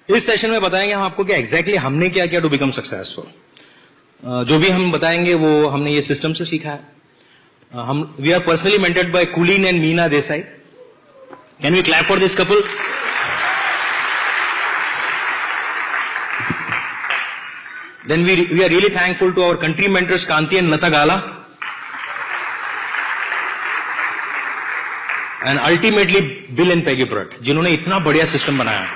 इस सेशन में बताएंगे हम आपको कि एग्जैक्टली हमने क्या किया टू बिकम सक्सेसफुल। जो भी हम बताएंगे वो हमने ये सिस्टम से सीखा है। We are personally mentored by Kulin and Meena Desai. Can we clap for this couple? Then we are really thankful to our country mentors Kanti and Lata Gala, and ultimately Bill and Peggy Pratt, जिन्होंने इतना बढ़िया system बनाया।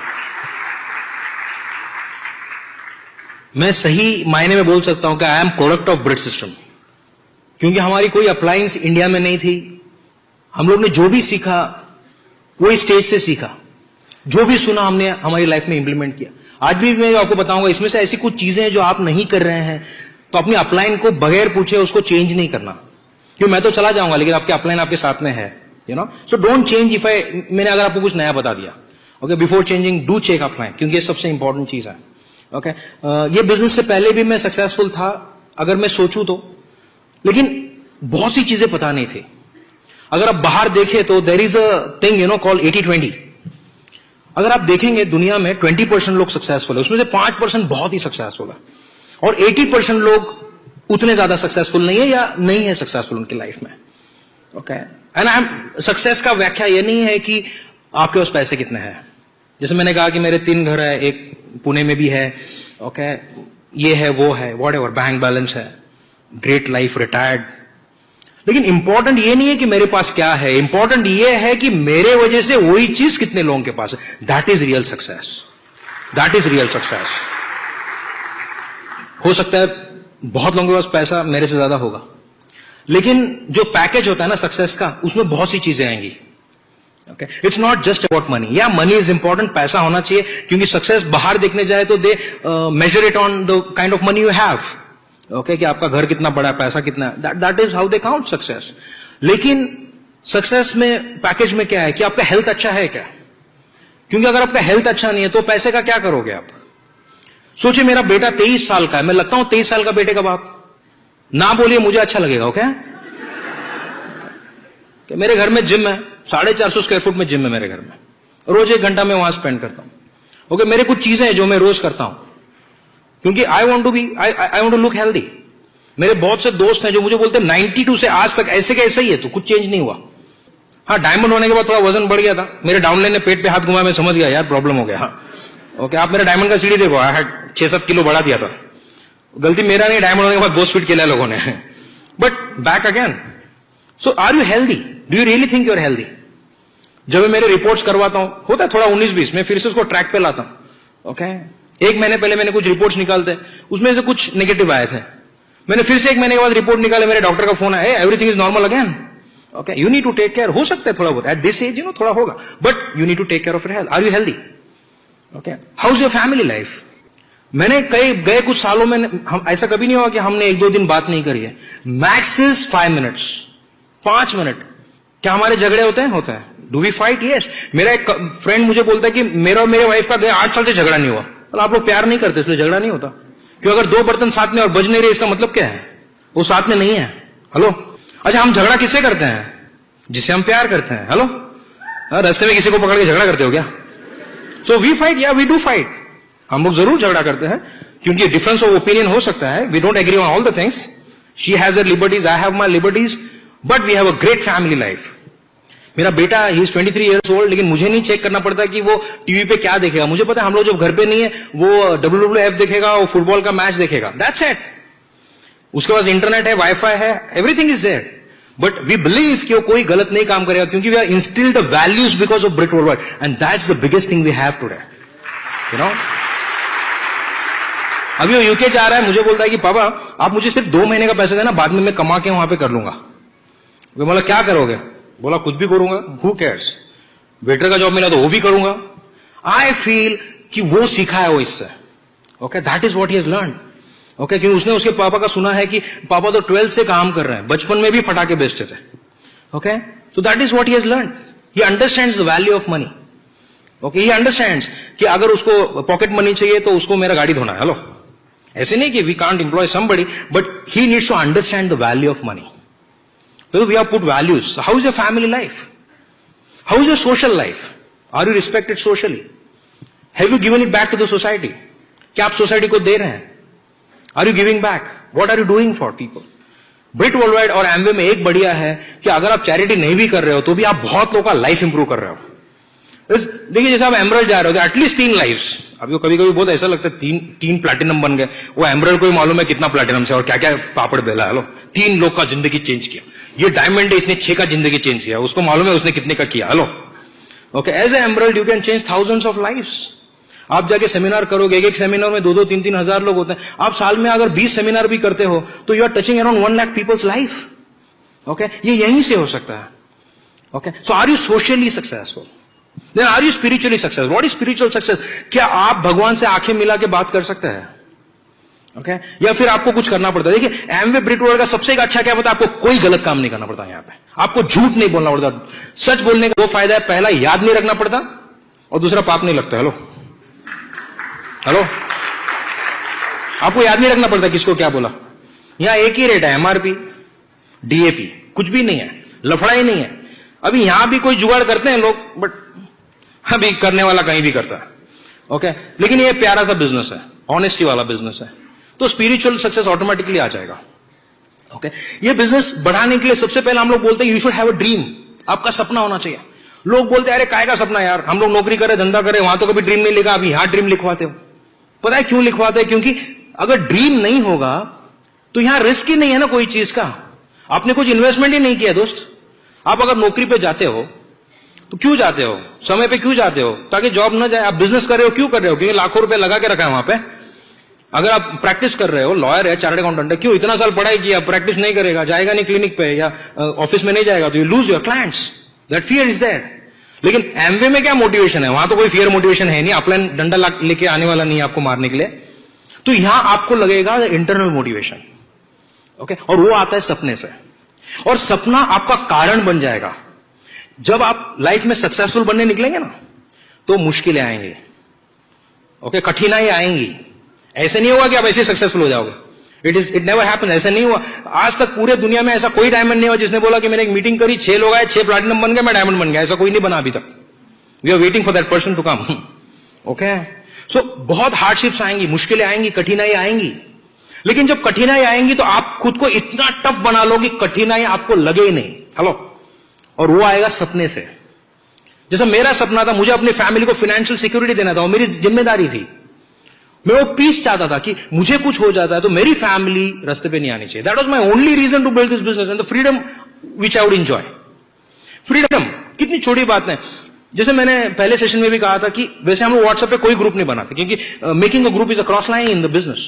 मैं सही मायने में बोल सकता हूं कि I am product of Britt system, क्योंकि हमारी कोई अप्लायंस इंडिया में नहीं थी। हम लोग ने जो भी सीखा वो इस स्टेज से सीखा, जो भी सुना हमने हमारी लाइफ में इंप्लीमेंट किया। आज भी मैं आपको बताऊंगा, इसमें से ऐसी कुछ चीजें हैं जो आप नहीं कर रहे हैं तो अपनी अपलाइन को बगैर पूछे उसको चेंज नहीं करना, क्योंकि मैं तो चला जाऊंगा लेकिन आपके अपलाइन आपके साथ में है, you know. So don't change if मैंने अगर आपको कुछ नया बता दिया, okay, before changing do check upline, क्योंकि ये सबसे इंपॉर्टेंट चीज है। ओके, ये बिजनेस से पहले भी मैं सक्सेसफुल था अगर मैं सोचूं तो, लेकिन बहुत सी चीजें पता नहीं थी। अगर आप बाहर देखें तो there is a thing you know called 80-20। अगर आप देखेंगे दुनिया में 20% लोग सक्सेसफुल है, उसमें से 5% बहुत ही सक्सेसफुल है, और 80% लोग उतने ज्यादा सक्सेसफुल नहीं है या नहीं है सक्सेसफुल उनकी लाइफ में। Okay, and I am success का व्याख्या ये नहीं है कि आपके पास पैसे कितने हैं। जैसे मैंने कहा कि मेरे 3 घर है, एक पुणे में भी है, ओके, ये है वो है, व्हाटएवर, बैंक बैलेंस है, ग्रेट लाइफ, रिटायर्ड। लेकिन इंपॉर्टेंट ये नहीं है कि मेरे पास क्या है, इंपॉर्टेंट ये है कि मेरे वजह से वही चीज कितने लोगों के पास है। That is real success, that is real success. हो सकता है बहुत लोगों के पास पैसा मेरे से ज्यादा होगा, लेकिन जो पैकेज होता है ना सक्सेस का, उसमें बहुत सी चीजें आएंगी। Okay, it's not just about money. या मनी इज इंपॉर्टेंट, पैसा होना चाहिए, क्योंकि सक्सेस बाहर देखने जाए तो they measure it on the kind of money you have. Okay, कि आपका घर कितना बड़ा है, पैसा कितना है, that is how they count success. लेकिन सक्सेस में पैकेज में क्या है कि आपका हेल्थ अच्छा है क्या, क्योंकि अगर आपका हेल्थ अच्छा नहीं है तो पैसे का क्या करोगे आप। सोचिए मेरा बेटा 23 साल का है, मैं लगता हूं 23 साल का बेटे का बाप, ना बोलिए मुझे अच्छा लगेगा। ओके, कि मेरे घर में जिम है, 450 स्क्वायर फुट में जिम है मेरे घर में, रोज 1 घंटा मैं वहां स्पेंड करता हूं। ओके, मेरे कुछ चीजें हैं जो मैं रोज करता हूं, क्योंकि I want to look healthy. मेरे बहुत से दोस्त हैं जो मुझे बोलते हैं 92 से आज तक ऐसे के ऐसे ही है, तो कुछ चेंज नहीं हुआ। हाँ, डायमंड होने के बाद थोड़ा वजन बढ़ गया था, मेरे डाउनलाइन ने पेट पे हाथ घुमाया, मैं समझ गया यार प्रॉब्लम हो गया। हाँ, ओके, आप मेरे डायमंड का सीढ़ी देखो, आई हैड 6-7 किलो बढ़ा दिया था। गलती मेरा नहीं, डायमंड होने के बाद बहुत फिट किया लोगों ने, but back again. So are you healthy? Do you really think you are healthy? जब मैं मेरे रिपोर्ट्स करवाता हूं, होता है थोड़ा 19-20, मैं फिर से उसको ट्रैक पे लाता हूं। ओके, 1 महीने पहले मैंने कुछ रिपोर्ट्स निकालते, उसमें से कुछ नेगेटिव आए थे, मैंने फिर से 1 महीने के बाद रिपोर्ट निकाले, मेरे डॉक्टर का फोन आया, everything is normal again. Okay, you need to take care. हो सकता है थोड़ा बहुत at this age you know थोड़ा होगा, but you need to take care of your health. Are you healthy? Okay, how is your family life? मैंने गए कुछ सालों में हम ऐसा कभी नहीं हुआ कि हमने 1-2 दिन बात नहीं करी है। Max is 5 minutes, 5 minute. क्या हमारे झगड़े होते हैं? होता है। Do we fight? यस। मेरा एक फ्रेंड मुझे बोलता है कि मेरा और मेरे वाइफ का गए 8 साल से झगड़ा नहीं हुआ। तो आप लोग प्यार नहीं करते इसलिए झगड़ा नहीं होता। क्यों? अगर 2 बर्तन साथ में और बज नहीं रहे, इसका मतलब क्या है? वो साथ में नहीं है। हेलो, अच्छा, हम झगड़ा किससे करते हैं? जिससे हम प्यार करते हैं। हेलो, रास्ते में किसी को पकड़ के झगड़ा करते हो क्या? सो वी फाइट, या वी डू फाइट। हम लोग जरूर झगड़ा करते हैं, क्योंकि डिफरेंस ऑफ ओपिनियन हो सकता है, we don't agree on all the things. She has her liberties, I have my liberties, but we have a great family life. मेरा बेटा ही इज 23 ईयर्स ओल्ड, लेकिन मुझे नहीं चेक करना पड़ता कि वो टीवी पे क्या देखेगा। मुझे पता है हम लोग जब घर पे नहीं है वो WWF देखेगा, वो फुटबॉल का मैच देखेगा, दैट्स इट। उसके पास इंटरनेट है, वाईफाई है, everything is there. But we believe कि वो कोई गलत नहीं काम करेगा, क्योंकि we are instilled the values because of Britt world, and that's the biggest thing we have today, you know. अभी वो यूके जा रहा है, मुझे बोलता है कि पापा आप मुझे सिर्फ 2 महीने का पैसा देना, बाद में मैं कमा के वहां पे कर लूंगा। बोला क्या करोगे? बोला कुछ भी करूंगा, हु केयर्स। वेटर का जॉब मिला तो वो भी करूंगा। आई फील कि वो सीखा है वो इससे। Okay, that is what he has learned. Okay, क्योंकि उसने उसके पापा का सुना है कि पापा तो 12th से काम कर रहे हैं, बचपन में भी फटाके बेचते थे। Okay, so that is what he has learned. He understands the value of money. Okay, he understands कि अगर उसको पॉकेट मनी चाहिए तो उसको मेरा गाड़ी धोना है। हेलो, ऐसे नहीं कि we can't employ somebody, but he needs to understand the value of money. So we have put values. So how is your family life? How is your social life? Are you respected socially? Have you given it back to the society? क्या आप society को दे रहे हैं? Are you giving back? What are you doing for people? Britt world wide और Amway में एक बढ़िया है कि अगर आप चैरिटी नहीं भी कर रहे हो तो भी आप बहुत लोगों का लाइफ इंप्रूव कर रहे हो। देखिए जैसे आप एमरल्ड जा रहे हो, एटलीस्ट 3 लाइफ्स। अभी कभी कभी बहुत ऐसा लगता है तीन प्लैटिनम बन गए, वो एमरल्ड को ही मालूम है कितना प्लैटिनम से और क्या क्या पापड़ बेला। हेलो, 3 लोग का जिंदगी चेंज किया। ये डायमंड है, इसने 6 का जिंदगी चेंज किया, उसको मालूम है उसने कितने का किया। Hello, okay, as a emerald you can change thousands of lifes. आप जाके सेमिनार करोगे, एक सेमिनार में 2-2, 3-3 हजार लोग होते हैं। आप साल में अगर 20 सेमिनार भी करते हो तो you are touching around 1 lakh peoples life. Okay, ये यहीं से हो सकता है। Okay, so are you socially successful? Then are you spiritually successful? What is spiritual success? क्या आप भगवान से आंखें मिला के बात कर सकते हैं? Okay? या फिर आपको कुछ करना पड़ता है? देखिए, एमवे ब्रिट वर्ल्ड का सबसे अच्छा क्या पता है? आपको कोई गलत काम नहीं करना पड़ता। यहां पे आपको झूठ नहीं बोलना पड़ता। सच बोलने का 2 फायदा है, पहला याद नहीं रखना पड़ता और दूसरा पाप नहीं लगता। हेलो हेलो, आपको याद नहीं रखना पड़ता किसको क्या बोला। यहां एक ही रेट है, एमआरपी, डीएपी, कुछ भी नहीं है, लफड़ा ही नहीं है। अभी यहां भी कोई जुगाड़ करते हैं लोग, बट अभी करने वाला कहीं भी करता है। ओके, लेकिन ये प्यारा सा बिजनेस है, ऑनेस्टी वाला बिजनेस है, तो स्पिरिचुअल सक्सेस ऑटोमेटिकली आ जाएगा। ओके, ये बिजनेस बढ़ाने के लिए सबसे पहले हम लोग बोलते हैं you should have a dream. आपका सपना होना चाहिए। लोग बोलते हैं अरे काय का सपना यार, हम लोग नौकरी करें, धंधा करें, वहां तो कभी ड्रीम नहीं लिखा, अभी यहां ड्रीम लिखवाते हो। पता है क्यों लिखवाते हैं? क्योंकि अगर ड्रीम नहीं होगा तो यहां रिस्क ही नहीं है ना कोई चीज का। आपने कुछ इन्वेस्टमेंट ही नहीं किया दोस्त। आप अगर नौकरी पे जाते हो तो क्यों जाते हो? समय पे क्यों जाते हो? ताकि जॉब ना जाए। आप बिजनेस कर रहे हो, क्यों कर रहे हो? क्योंकि लाखों रुपए लगा के रखा है वहां पे। अगर आप प्रैक्टिस कर रहे हो, लॉयर है, चार्टर्ड अकाउंटेंट है, क्यों इतना साल पढ़ाई किया, प्रैक्टिस नहीं करेगा, जाएगा नहीं क्लिनिक पे या ऑफिस में नहीं जाएगा तो you lose your clients. That fear is there. लेकिन एमवे में क्या मोटिवेशन है? वहां तो कोई फियर मोटिवेशन है नहीं। अपलाइन डंडा लेके आने वाला नहीं है आपको मारने के लिए। तो यहां आपको लगेगा इंटरनल मोटिवेशन। ओके, और वो आता है सपने से, और सपना आपका कारण बन जाएगा। जब आप लाइफ में सक्सेसफुल बनने निकलेंगे ना तो मुश्किलें आएंगी। ओके, कठिनाई आएंगी। ऐसे नहीं होगा कि आप ऐसे सक्सेसफुल हो जाओगे। It never happen. ऐसा नहीं हुआ आज तक। पूरे दुनिया में ऐसा कोई डायमंड नहीं हुआ जिसने बोला कि मैंने एक मीटिंग करी, 6 लोग आए, 6 प्लैटिनम बन गए, मैं डायमंड बन गया। ऐसा कोई नहीं बना अभी तक। We are waiting for that person to come. Okay, so बहुत हार्डशिप्स आएंगी, मुश्किलें आएंगी, कठिनाई आएंगी। लेकिन जब कठिनाई आएंगी तो आप खुद को इतना टफ बना लो कि कठिनाई आपको लगे ही नहीं। हेलो, और वो आएगा सपने से। जैसा मेरा सपना था, मुझे अपनी फैमिली को फाइनेंशियल सिक्योरिटी देना था, वो मेरी जिम्मेदारी थी। मैं वो पीस चाहता था कि मुझे कुछ हो जाता है तो मेरी फैमिली रास्ते पे नहीं आनी चाहिए। That was my only reason to build this business and the freedom which I would enjoy. Freedom कितनी छोटी बात है। जैसे मैंने पहले सेशन में भी कहा था कि वैसे हम लोग व्हाट्सएप पे कोई ग्रुप नहीं बनाते, क्योंकि making a group is a cross line in the business.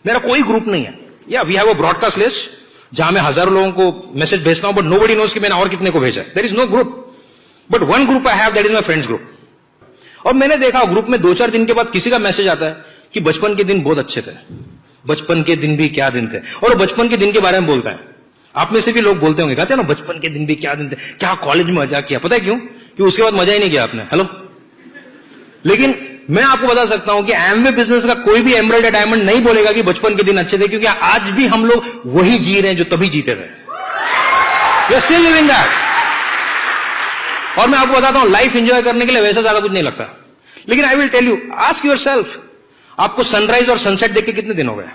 मेरा कोई ग्रुप नहीं है। या we have a broadcast list जहां मैं हजारों लोगों को मैसेज भेजता हूं, बट नोबडी नोज कि मैंने और कितने को भेजा है। There is no group, but one group I have, that is my friends group. और मैंने देखा ग्रुप में 2-4 दिन के बाद किसी का मैसेज आता है कि बचपन के दिन बहुत अच्छे थे, बचपन के दिन भी क्या दिन थे, और वो बचपन के दिन के बारे में बोलता है। आप में से भी लोग बोलते होंगे, कहते हैं ना बचपन के दिन भी क्या दिन थे, क्या कॉलेज में मजा किया। पता है क्यों? कि उसके बाद मजा ही नहीं किया आपने। हेलो, लेकिन मैं आपको बता सकता हूं कि एमवे बिजनेस का कोई भी एमरल्ड या डायमंड नहीं बोलेगा कि बचपन के दिन अच्छे थे, क्योंकि आज भी हम लोग वही जी रहे हैं जो तभी जीते थे। We are still living that. और मैं आपको बताता हूं, लाइफ एंजॉय करने के लिए वैसा ज्यादा कुछ नहीं लगता। लेकिन I will tell you, ask yourself, आपको सनराइज और सनसेट देख के कितने दिन हो गए?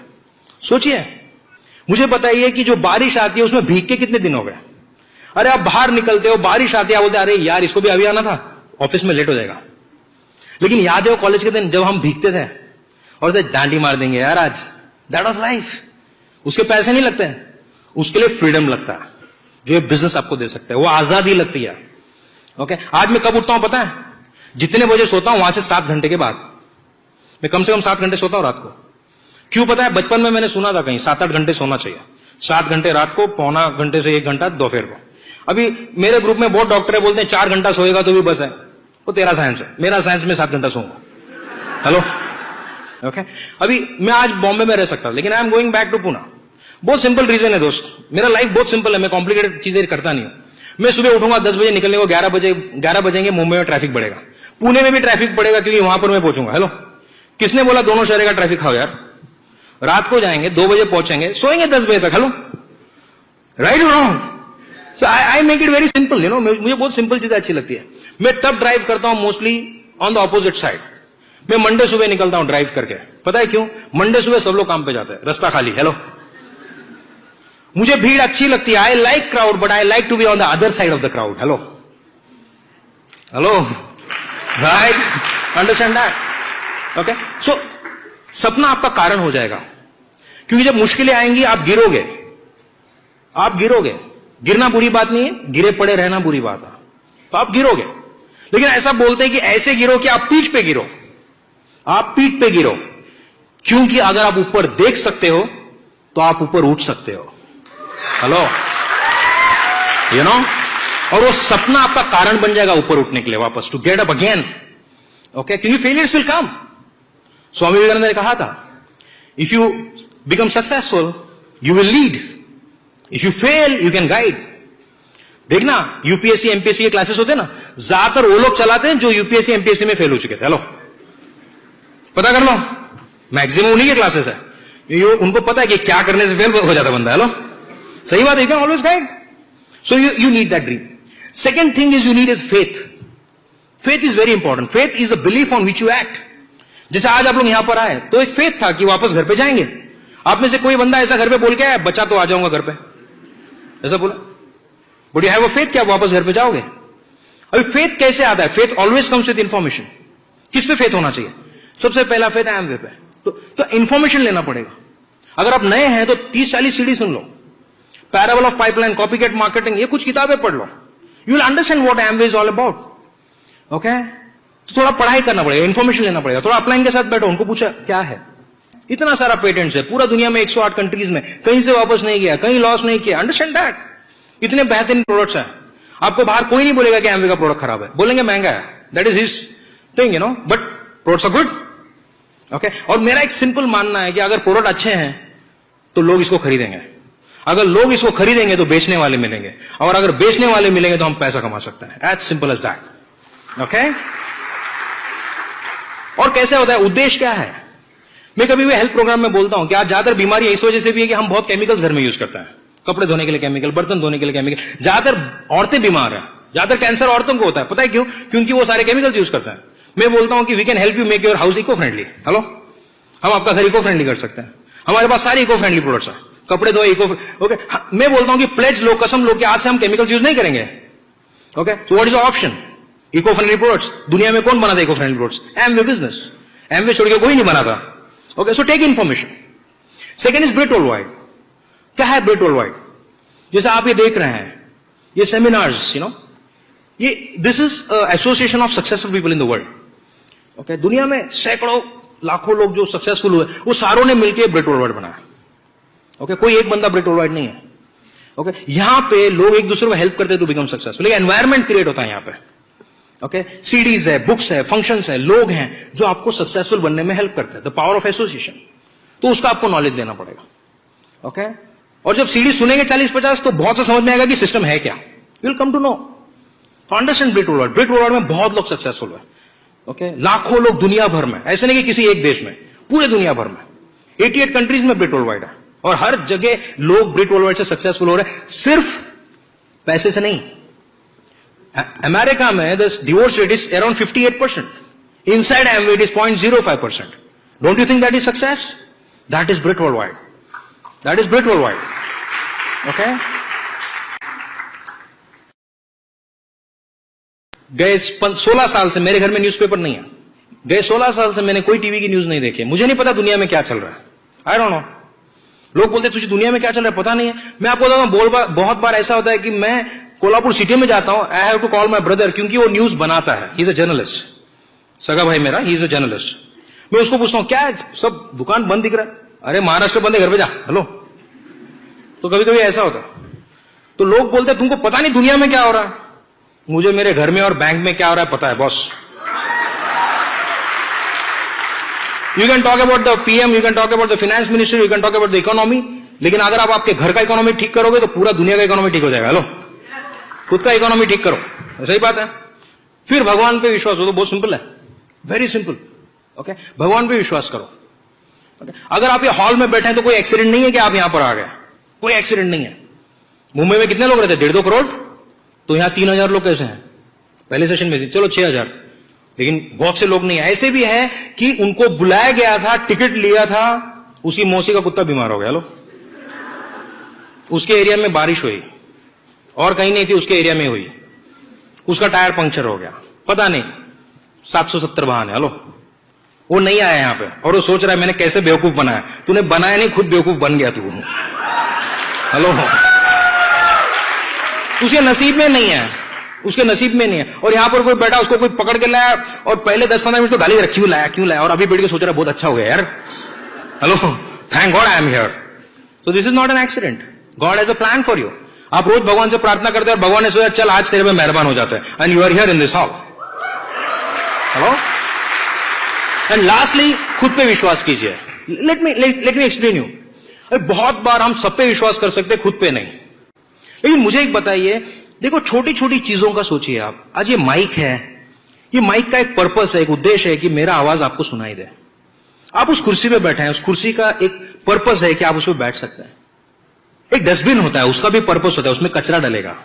सोचिए। मुझे बताइए कि जो बारिश आती है उसमें भीग के कितने दिन हो गए? अरे आप बाहर निकलते हो, बारिश आती है, बोलते अरे यार इसको भी अभी आना था, ऑफिस में लेट हो जाएगा। लेकिन याद है वो कॉलेज के दिन जब हम भीगते थे और से डांडी मार देंगे यार आज। That was life. उसके पैसे नहीं लगते हैं, उसके लिए फ्रीडम लगता है जो ये बिजनेस आपको दे सकता है, वो आजादी लगती है। ओके, आज मैं कब उठता हूं पता है? जितने बजे सोता हूं वहां से 7 घंटे के बाद। मैं कम से कम 7 घंटे सोता हूं रात को। क्यों पता है? बचपन में मैंने सुना था कहीं 7-8 घंटे सोना चाहिए। 7 घंटे रात को, पौना घंटे से 1 घंटा दोपहर को। अभी मेरे ग्रुप में बहुत डॉक्टर है, बोलते हैं 4 घंटा सोएगा तो भी बस है। वो तेरा साइंस है, मेरा साइंस में 7 घंटा सोऊंगा। Hello, okay. अभी मैं आज बॉम्बे में रह सकता लेकिन I am going back to Pune. बहुत सिंपल रीजन है दोस्त, मेरा लाइफ बहुत सिंपल है। मैं कॉम्प्लिकेटेड चीजें करता नहीं हूं। मैं सुबह उठूंगा 10 बजे, निकलने को 11 बजेंगे, मुंबई में ट्रैफिक बढ़ेगा, पुणे में भी ट्रैफिक पड़ेगा क्योंकि वहां पर मैं पहुंचूंगा। हेलो, किसने बोला दोनों शहर का ट्रैफिक खाओ यार? रात को जाएंगे, 2 बजे पहुंचेंगे, सोएंगे 10 बजे तक। हेलो, राइट और wrong? So I make it very simple, मुझे बहुत सिंपल चीजें अच्छी लगती है। मैं तब ड्राइव करता हूं mostly on the opposite side. मैं मंडे सुबह निकलता हूं ड्राइव करके, पता है क्यों? मंडे सुबह सब लोग काम पे जाते हैं, रास्ता खाली। हेलो, मुझे भीड़ अच्छी लगती है, I like crowd, but I like to be on the other side of the crowd. Hello hello, right, understand that? Okay, so सपना आपका कारण हो जाएगा, क्योंकि जब मुश्किलें आएंगी आप गिरोगे, आप गिरोगे। गिरना बुरी बात नहीं है, गिरे पड़े रहना बुरी बात है, तो आप गिरोगे। लेकिन ऐसा बोलते हैं कि ऐसे गिरो कि आप पीठ पे गिरो, आप पीठ पे गिरो, क्योंकि अगर आप ऊपर देख सकते हो तो आप ऊपर उठ सकते हो। हेलो, यू नो, और वो सपना आपका कारण बन जाएगा ऊपर उठने के लिए, वापस to get up again. Okay, क्योंकि failures will come. Swami Vivekananda ने कहा था, if you become successful you will lead, if you fail you can guide. देखना, यूपीएससी एमपीएससी के क्लासेस होते हैं ना, ज्यादातर वो लोग चलाते हैं जो यूपीएससी एमपीएससी में फेल हो चुके थे। हेलो, पता कर लो, मैक्सिमम उन्हीं के क्लासेस है, उनको पता है कि क्या करने से फेल हो जाता बंदा। हेलो, सही बात है, you can always guide. So you need that dream. Second thing is you need is faith. Faith is very important. Faith is a belief on which you act. जैसे आज आप लोग यहां पर आए तो एक फेथ था कि वापस घर पे जाएंगे। आप में से कोई बंदा ऐसा घर पे बोल के आया, बच्चा तो आ जाऊंगा घर पे, ऐसा बोला? But you have a faith कि आप वापस घर पे जाओगे। अभी फेथ कैसे आता है? Faith always comes with information. किस पे फेथ होना चाहिए? सबसे पहला फेथ एमवे पे। तो इंफॉर्मेशन लेना पड़ेगा। अगर आप नए हैं तो 30-40 सीडी सुन लो, parable of pipeline, copycat marketing, ये कुछ किताबें पढ़ लो, you will understand what Amway is all about. Okay, तो थोड़ा पढ़ाई करना पड़ेगा, इंफॉर्मेशन लेना पड़ेगा। थोड़ा अपलाइन के साथ बैठो, उनको पूछा क्या है। इतना सारा पेटेंट्स है पूरा दुनिया में, 108 कंट्रीज में, कहीं से वापस नहीं गया, कहीं लॉस नहीं किया। Understand that? इतने बेहतरीन प्रोडक्ट्स हैं, आपको बाहर कोई नहीं बोलेगा कि एमवे का प्रोडक्ट खराब है, बोलेंगे महंगा है, that is his thing, you know, but products are good. Okay, और मेरा एक सिंपल मानना है कि अगर प्रोडक्ट अच्छे हैं तो लोग इसको खरीदेंगे, अगर लोग इसको खरीदेंगे तो बेचने वाले मिलेंगे, और अगर बेचने वाले मिलेंगे तो हम पैसा कमा सकते हैं। As simple as that. Okay, और कैसे होता है? उद्देश्य क्या है? मैं कभी भी हेल्थ प्रोग्राम में बोलता हूं कि आज ज्यादातर बीमारी इस वजह से भी है कि हम बहुत केमिकल्स घर में यूज करते हैं। कपड़े धोने के लिए केमिकल, बर्तन धोने के लिए केमिकल। ज्यादातर औरतें बीमार हैं, ज्यादातर कैंसर औरतों को होता है, पता है क्यों? क्योंकि वो सारे केमिकल्स यूज करते हैं। मैं बोलता हूं कि we can help you make your house eco friendly. Hello, हम आपका घर इको फ्रेंडली कर सकते हैं, हमारे पास सारे इको फ्रेंडली प्रोडक्ट्स हैं, कपड़े धोए इको। ओके, मैं बोलता हूं कि प्लेज लो, कसम लो कि आज से हम केमिकल्स यूज नहीं करेंगे। Okay, so what is the option? Eco friendly products. दुनिया में कौन बनाता है eco friendly products? Amway business. Amway छोड़ के कोई नहीं बनाता। Okay, so take information. Second is Britt worldwide. क्या है ब्रिट वर्ल्डवाइड? जैसे आप ये देख रहे हैं, ये सेमिनार्स, यू नो, ये this is association of successful people in the world. Okay, दुनिया में सैकड़ों लाखों लोग जो सक्सेसफुल हुए, वो सारों ने मिलकर ब्रिट वर्ल्डवाइड बनाया। ओके, कोई एक बंदा ब्रिट वर्ल्डवाइड नहीं है। ओके, यहां पे लोग एक दूसरे को हेल्प करते टू बिकम सक्सेसफुल। एक एनवायरमेंट क्रिएट होता है यहां पे। ओके, सीडीज है, बुक्स है, फंक्शंस है, लोग हैं जो आपको सक्सेसफुल बनने में हेल्प करते हैं। The power of association. तो उसका आपको नॉलेज लेना पड़ेगा। ओके, और जब सीडी सुनेंगे 40-50 तो बहुत सा समझ में आएगा कि सिस्टम है क्या। You will come to know, तो understand Britt Worldwide. Britt Worldwide में बहुत लोग सक्सेसफुल हुए। ओके, लाखों लोग दुनिया भर में, ऐसे नहीं कि किसी एक देश में, पूरे दुनिया भर में 88 कंट्रीज में ब्रिट वर्ल्डवाइड है, और हर जगह लोग ब्रिट वर्ल्डवाइड से सक्सेसफुल हो रहे हैं, सिर्फ पैसे से नहीं। अमेरिका में the divorce rate is around 58%, inside Amway it is 0.05%। Don't you think that is success? That is Britt worldwide, that is Britt worldwide. Okay, गए 16 साल से मेरे घर में न्यूज़पेपर नहीं है। गए 16 साल से मैंने कोई टीवी की न्यूज नहीं देखी। मुझे नहीं पता दुनिया में क्या चल रहा है। आई डोंट नो। लोग बोलते तुझे दुनिया में क्या चल रहा है पता नहीं है। मैं आपको बताता हूं, बहुत बार ऐसा होता है कि मैं कोल्हापुर सिटी में जाता हूं, I have to call my brother, क्योंकि वो न्यूज बनाता है, ही इज अ जर्नलिस्ट, सगा भाई मेरा, ही इज अ जर्नलिस्ट। मैं उसको पूछता हूं क्या है, सब दुकान बंद दिख रहा है। अरे महाराष्ट्र बंद है, घर पे जा। हेलो, तो कभी कभी ऐसा होता है। तो लोग बोलते तुमको पता नहीं दुनिया में क्या हो रहा है। मुझे मेरे घर में और बैंक में क्या हो रहा है पता है boss. You can talk about the PM, you can talk about the finance minister, you can talk about the economy, लेकिन अगर आप आपके घर का इकोनॉमी ठीक करोगे तो पूरा दुनिया का इकोनॉमी ठीक हो जाएगा। हेलो, खुद का इकोनॉमी ठीक करो, सही बात है। फिर भगवान पे विश्वास हो, तो बहुत सिंपल है, वेरी सिंपल। ओके, भगवान पे विश्वास करो। okay? अगर आप ये हॉल में बैठे हैं तो कोई एक्सीडेंट नहीं है कि आप यहां पर आ गए, कोई एक्सीडेंट नहीं है। मुंबई में कितने लोग रहते हैं? 1.5 करोड़। तो यहां 3,000 लोग कैसे हैं? पहले सेशन में चलो 6,000, लेकिन बहुत से लोग नहीं, ऐसे भी है कि उनको बुलाया गया था, टिकट लिया था, उसकी मौसी का कुत्ता बीमार हो गया। लो, उसके एरिया में बारिश हुई और कहीं नहीं थी, उसके एरिया में हुई, उसका टायर पंक्चर हो गया, पता नहीं 770 बहाने। हेलो, वो नहीं आया यहां पे और वो सोच रहा है मैंने कैसे बेवकूफ बनाया। तूने बनाया नहीं, खुद बेवकूफ बन गया तू। हेलो, उसके नसीब में नहीं है, उसके नसीब में नहीं है। और यहां पर कोई बैठा, उसको कोई पकड़ के लाया और पहले 10-15 मिनट तो गाली रखी, क्यों लाया क्यों लाया, और अभी बैठ के सोच रहा है बहुत अच्छा हो गया यार। Hello, thank God I am here. So this is not an accident, God has a plan for you. आप रोज भगवान से प्रार्थना करते हैं और भगवान ने सोचा चल आज तेरे पे मेहरबान हो जाता है, and you are here in this hall. Hello, and lastly खुद पे विश्वास कीजिए। Let me explain you. बहुत बार हम सब पे विश्वास कर सकते, खुद पे नहीं। लेकिन मुझे एक बताइए, देखो छोटी छोटी चीजों का सोचिए आप। आज ये माइक है, ये माइक का एक पर्पस है, एक उद्देश्य है कि मेरा आवाज आपको सुनाई दे। आप उस कुर्सी पे बैठे हैं, उस कुर्सी का एक पर्पस है कि आप उस पर बैठ सकते हैं। एक डस्टबिन होता है, उसका भी पर्पस होता है, उसमें कचरा डलेगा।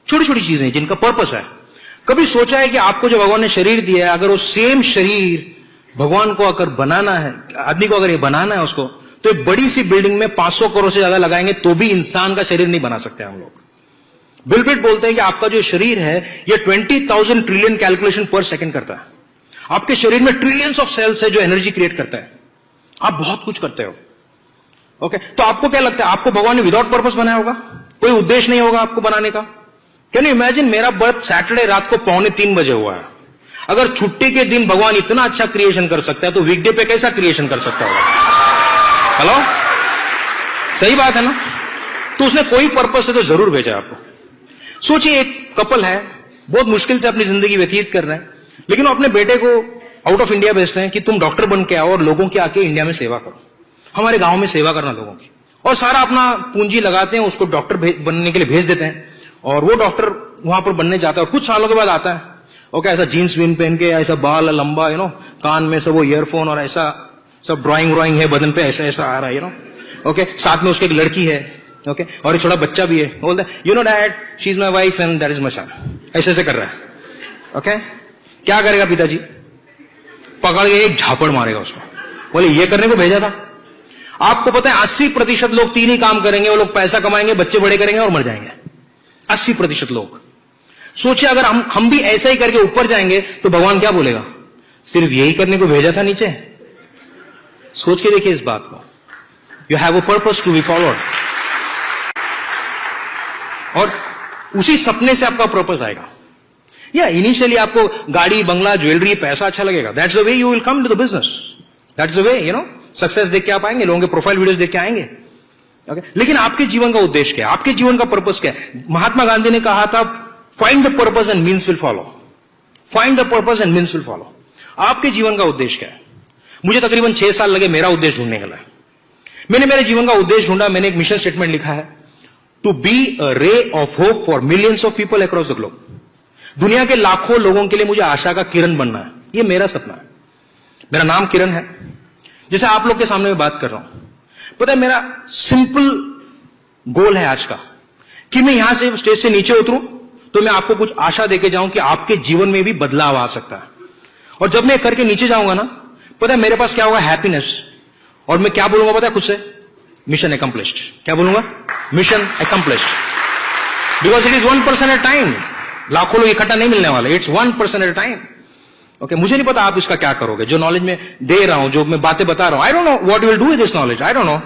छोटी छोटी चीजें जिनका पर्पस है। कभी सोचा है कि आपको जो भगवान ने शरीर दिया है, अगर वो सेम शरीर भगवान को अगर बनाना है, आदमी को अगर ये बनाना है उसको, तो एक बड़ी सी बिल्डिंग में 500 करोड़ से ज्यादा लगाएंगे तो भी इंसान का शरीर नहीं बना सकते हम लोग। बिल गेट्स बोलते हैं कि आपका जो शरीर है ये 20,000 ट्रिलियन कैलकुलेशन पर सेकंड करता है। आपके शरीर में ट्रिलियंस ऑफ सेल्स है जो एनर्जी क्रिएट करता है। आप बहुत कुछ करते हो। ओके, तो आपको क्या लगता है, आपको भगवान ने विदाउट पर्पस बनाया होगा? कोई उद्देश्य नहीं होगा आपको बनाने का? कैन यू इमेजिन, मेरा बर्थ सैटरडे रात को 2:45 बजे हुआ है। अगर छुट्टी के दिन भगवान इतना अच्छा क्रिएशन कर सकता है तो वीकडे पे कैसा क्रिएशन कर सकता होगा? हेलो, सही बात है ना? तो उसने कोई पर्पस से तो जरूर भेजा आपको। सोचिए, एक कपल है, बहुत मुश्किल से अपनी जिंदगी व्यतीत कर रहे हैं, लेकिन वो अपने बेटे को आउट ऑफ इंडिया भेजते हैं कि तुम डॉक्टर बन के आओ और लोगों की आके इंडिया में सेवा करो, हमारे गांव में सेवा करना लोगों की। और सारा अपना पूंजी लगाते हैं, उसको डॉक्टर बनने के लिए भेज देते हैं और वो डॉक्टर वहां पर बनने जाता है और कुछ सालों के बाद आता है। ओके, ऐसा जीन्स विन पहन के, ऐसा बाल लंबा, कान में सब वो ईयरफोन और ऐसा सब ड्राइंग है बदन पे, ऐसा ऐसा आ रहा है, ओके, साथ में उसकी एक लड़की है, ओके, और एक छोटा बच्चा भी है। बोलता है dad, she is my wife and that is my son. ऐसे ऐसे कर रहा है। ओके, क्या करेगा पिताजी? पकड़ के एक झापड़ मारेगा उसको, बोले ये करने को भेजा था। आपको पता है 80% लोग 3 ही काम करेंगे, वो लोग पैसा कमाएंगे, बच्चे बड़े करेंगे और मर जाएंगे। 80% लोग। सोचिए, अगर हम भी ऐसा ही करके ऊपर जाएंगे तो भगवान क्या बोलेगा? सिर्फ यही करने को भेजा था नीचे? सोच के देखिए इस बात को। You have a purpose to be followed, और उसी सपने से आपका पर्पस आएगा। या इनिशियली आपको गाड़ी, बंगला, ज्वेलरी, पैसा अच्छा लगेगा। That's the way you will come to the business. That's the way, success देख के आप आएंगे, लोगों के प्रोफाइल वीडियोस देख के आएंगे। ओके, लेकिन आपके जीवन का उद्देश्य क्या है? आपके जीवन का पर्पस क्या है? महात्मा गांधी ने कहा था, find the purpose and means will follow. Find the purpose and means will follow. आपके जीवन का उद्देश्य क्या है? मुझे तकरीबन 6 साल लगे मेरा उद्देश्य ढूंढने के लिए। मैंने मेरे जीवन का उद्देश्य ढूंढा। मैंने एक मिशन स्टेटमेंट लिखा है, to be a ray of hope for millions of people across the globe. दुनिया के लाखों लोगों के लिए मुझे आशा का किरण बनना है। ये मेरा सपना है। मेरा नाम किरण है, जैसे आप लोग के सामने मैं बात कर रहा हूं। पता है, मेरा सिंपल गोल है आज का कि मैं यहां से स्टेज से नीचे उतरूं तो मैं आपको कुछ आशा देके जाऊं कि आपके जीवन में भी बदलाव आ सकता है। और जब मैं करके नीचे जाऊंगा ना, पता है मेरे पास क्या होगा? हैप्पीनेस। और मैं क्या बोलूंगा पता है खुद से? Mission accomplished. क्या बोलूंगा? Mission accomplished. Because it is 1% at time. लाखों लोग इकट्ठा नहीं मिलने वाले, इट्स 1% एट टाइम। ओके, मुझे नहीं पता आप इसका क्या करोगे। जो नॉलेज में दे रहा हूं, जो मैं बातें बता रहा हूं, I don't know what you will do with this knowledge, I don't know,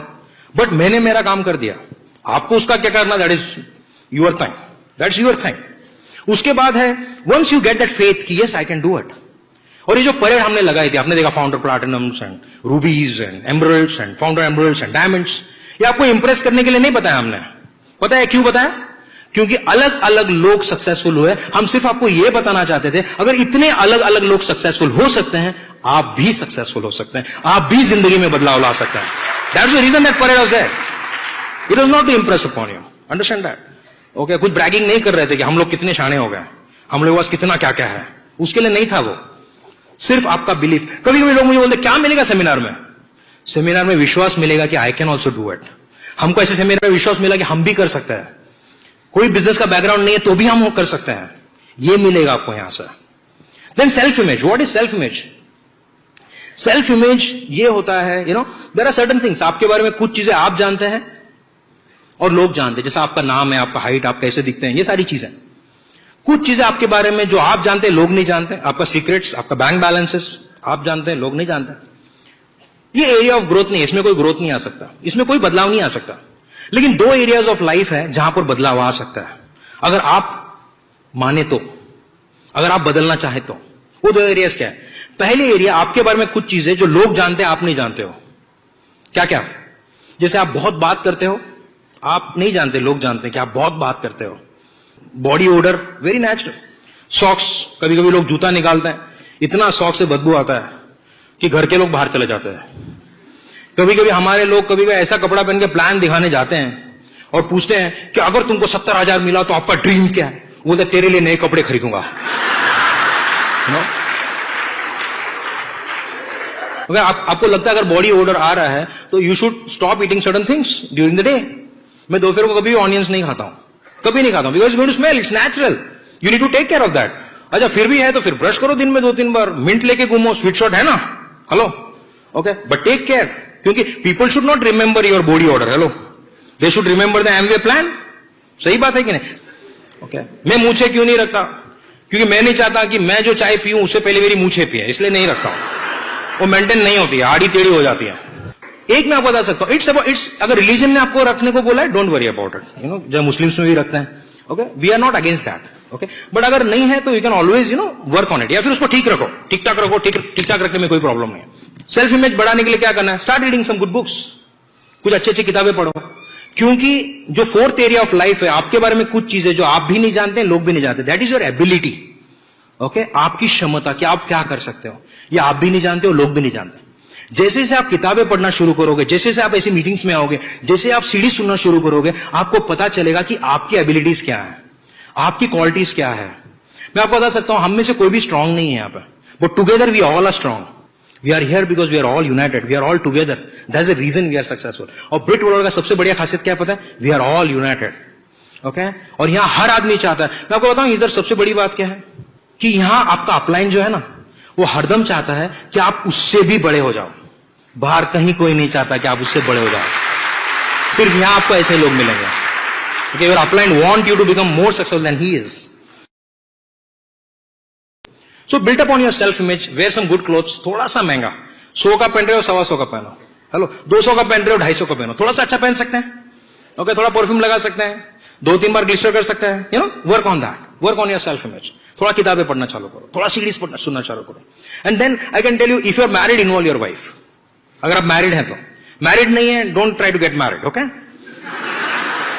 but मैंने मेरा काम कर दिया। आपको उसका क्या करना, that is your thing, that's your thing. उसके बाद है, once you get that faith कि yes I can do it. और ये जो परेड हमने लगाई थी, आपने देखा founder platinums and rubies and emeralds and founder emeralds and diamonds, ये आपको इंप्रेस करने के लिए नहीं बताया हमने। पता है क्यों बताया? क्योंकि अलग अलग लोग सक्सेसफुल हुए। हम सिर्फ आपको यह बताना चाहते थे, अगर इतने अलग अलग लोग सक्सेसफुल हो सकते हैं, आप भी सक्सेसफुल हो सकते हैं, आप भी जिंदगी में बदलाव ला सकते हैं। That's the reason that parade was there. It was not to impress upon you, understand that? Okay, कुछ ब्रैगिंग नहीं कर रहे थे कि हम लोग कितने शाने हो गए, हम लोग पास कितना क्या क्या है, उसके लिए नहीं था वो। सिर्फ आपका बिलीफ। कभी कभी लोग मुझे बोलते क्या मिलेगा सेमिनार में? सेमिनार में विश्वास मिलेगा कि I can also do it. हमको ऐसे सेमिनार में विश्वास मिला कि हम भी कर सकते हैं। कोई बिजनेस का बैकग्राउंड नहीं है तो भी हम कर सकते हैं, ये मिलेगा आपको यहां से। Then self image. What is self image? Self image ये होता है, देयर आर सर्टेन थिंग्स. आपके बारे में कुछ चीजें आप जानते हैं और लोग जानते हैं. जैसे आपका नाम है, आपका हाइट, आप कैसे दिखते हैं, ये सारी चीजें. कुछ चीजें आपके बारे में जो आप जानते हैं लोग नहीं जानते. आपका सीक्रेट्स, आपका बैंक बैलेंसेस आप जानते हैं, लोग नहीं जानते. ये एरिया ऑफ ग्रोथ नहीं है, इसमें कोई ग्रोथ नहीं आ सकता, इसमें कोई बदलाव नहीं आ सकता. लेकिन दो एरियाज ऑफ लाइफ है जहां पर बदलाव आ सकता है, अगर आप माने तो, अगर आप बदलना चाहे तो. वो दो एरियाज क्या है? पहले एरिया, आपके बारे में कुछ चीजें जो लोग जानते हैं आप नहीं जानते हो. क्या क्या? जैसे आप बहुत बात करते हो, आप नहीं जानते, लोग जानते हैं कि आप बहुत बात करते हो. Body order very natural. Socks, कभी कभी लोग जूता निकालते हैं, इतना सॉक्स से बदबू आता है कि घर के लोग बाहर चले जाते हैं. कभी कभी हमारे लोग कभी ऐसा कपड़ा पहन के प्लान दिखाने जाते हैं और पूछते हैं कि अगर तुमको 70,000 मिला तो आपका ड्रीम क्या है? वो बोलते तेरे लिए नए कपड़े खरीदूंगा. अगर आपको लगता है अगर बॉडी ओडर आ रहा है तो you should stop eating certain things during the day. मैं दोपहर को कभी भी ऑनियंस नहीं खाता हूं, कभी नहीं खाता हूं, because going to smell, it's natural. You need to take care of that. अच्छा फिर भी है तो फिर ब्रश करो दिन में 2-3 बार, मिंट लेके घूमो, स्वीट शॉट है ना, hello, okay, but take care, क्योंकि people should not remember your body order. Hello, they should remember the Amway plan. सही बात है कि नहीं? ओके, मैं मूछे क्यों नहीं रखता? क्योंकि मैं नहीं चाहता कि मैं जो चाय पीऊं उससे पहले मेरी मूछे पिए, इसलिए नहीं रखता हूं. वो मेंटेन नहीं होती है, आड़ी टेढ़ी हो जाती है. एक मैं आपको बता सकता हूं, इट्स अगर रिलीजन ने आपको रखने को बोला है, डोंट वरी अबाउट इट. जो मुस्लिम्स में भी रखते हैं, okay, we are not against that. Okay, but अगर नहीं है तो you can always work on it, या फिर उसको ठीक रखो, ठीक ठाक रखो. ठीक ठाक रखने में कोई प्रॉब्लम नहीं है. सेल्फ इमेज बढ़ाने के लिए क्या करना है? Start reading some good books. कुछ अच्छी अच्छी किताबें पढ़ो. क्योंकि जो फोर्थ एरिया ऑफ लाइफ है, आपके बारे में कुछ चीजें जो आप भी नहीं जानते, लोग भी नहीं जानते, that is your ability. Okay, आपकी क्षमता, कि आप क्या कर सकते हो, ये आप भी नहीं जानते हो, लोग भी नहीं जानते. जैसे जैसे आप किताबें पढ़ना शुरू करोगे, जैसे जैसे आप ऐसी मीटिंग्स में आओगे, जैसे आप सीडी सुनना शुरू करोगे, आपको पता चलेगा कि आपकी एबिलिटीज क्या है, आपकी क्वालिटीज क्या है. मैं आपको बता सकता हूं, हम में से कोई भी स्ट्रांग नहीं है यहाँ पे, but together we all are strong. We are here because we are all united, we are all together. That's the reason we are successful. और ब्रिट वर्ल्ड का सबसे बढ़िया खासियत क्या पता है? We are all united. Okay, और यहां हर आदमी चाहता है. मैं आपको बताऊं इधर सबसे बड़ी बात क्या है, कि यहां आपका अपलाइन जो है ना, वो हरदम चाहता है कि आप उससे भी बड़े हो जाओ. बाहर कहीं कोई नहीं चाहता कि आप उससे बड़े हो जाओ, सिर्फ यहां आपको ऐसे लोग मिलेंगे. Okay, your upline want you to become more successful than he is. So build up on your self image, wear some good clothes. थोड़ा सा महंगा, 100 का पहन रहे हो, 125 का पहनो. हेलो, 200 का पहन रहे हो, 250 का पहनो. थोड़ा सा अच्छा पहन सकते हैं. ओके, थोड़ा परफ्यूम लगा सकते हैं, 2-3 बार ग्लिसर कर सकते हैं. Work on that, work on your self image. थोड़ा किताबें पढ़ना चालू करो, थोड़ा सीरीज पढ़ना सुनना चालू करो. And then I can tell you, if you are married, involve your wife. अगर आप मैरिड हैं तो. मैरिड नहीं है, don't try to get married. Okay,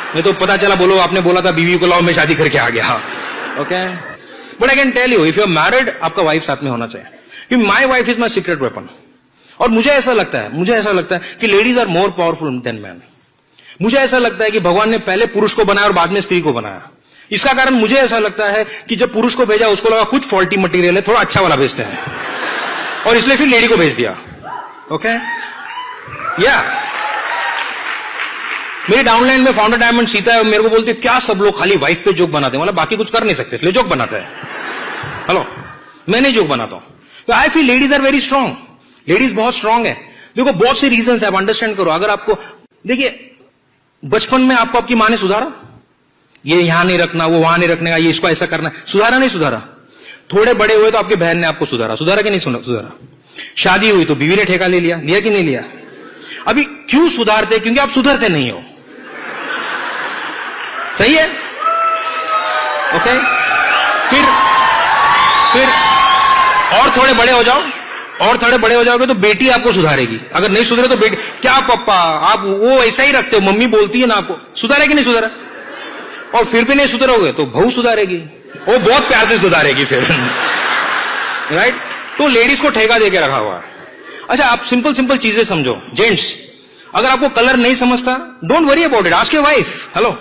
नहीं तो पता चला बोलो आपने बोला था बीवी को लाओ, मैं शादी करके आ गया. Okay, but I can tell you, if you are married, आपका वाइफ साथ में होना चाहिए. क्योंकि my wife is my secret weapon. और मुझे ऐसा लगता है कि ladies are more powerful than man. मुझे ऐसा लगता है कि भगवान ने पहले पुरुष को बनाया और बाद में स्त्री को बनाया. इसका कारण मुझे ऐसा लगता है कि जब पुरुष को भेजा, उसको लगा कुछ फॉल्टी मटेरियल है, थोड़ा अच्छा वाला भेजते हैं, और इसलिए फिर लेडी को भेज दिया. ओके, या मेरी डाउनलाइन में फाउंडर डायमंड सीता है, मेरे को बोलते क्या सब लोग खाली वाइफ पे जोक बनाते हैं, मतलब बाकी कुछ कर नहीं सकते इसलिए जोक बनाते हैं. हेलो, मैं नहीं जोक बनाता हूं. तो I feel ladies are very strong. Ladies बहुत स्ट्रांग है. देखो बहुत सी रीजन है, आप अंडरस्टैंड करो. अगर आपको देखिए, बचपन में आपको आपकी मां ने सुधारा, ये यहां नहीं रखना, वो वहां नहीं रखने का, ये इसको ऐसा करना, सुधारा नहीं सुधारा? थोड़े बड़े हुए तो आपकी बहन ने आपको सुधारा कि नहीं सुधारा? शादी हुई तो बीवी ने ठेका ले लिया कि नहीं लिया? अभी क्यों सुधारते? क्योंकि आप सुधरते नहीं हो. सही है? ओके, फिर और थोड़े बड़े हो जाओ, और थोड़े बड़े हो जाओगे तो बेटी आपको सुधारेगी. अगर नहीं सुधरे तो बेटी, क्या पापा आप वो ऐसा ही रखते हो, मम्मी बोलती है ना आपको, सुधारा कि नहीं सुधारा? और फिर भी नहीं सुधरोगे तो बहू सुधारेगी, वो बहुत प्यार से सुधारेगी फिर. राइट? तो लेडीज को ठेका देके रखा हुआ है. अच्छा, आप सिंपल चीजें समझो. जेंट्स, अगर आपको कलर नहीं समझता, don't worry about it, ask your wife. Hello,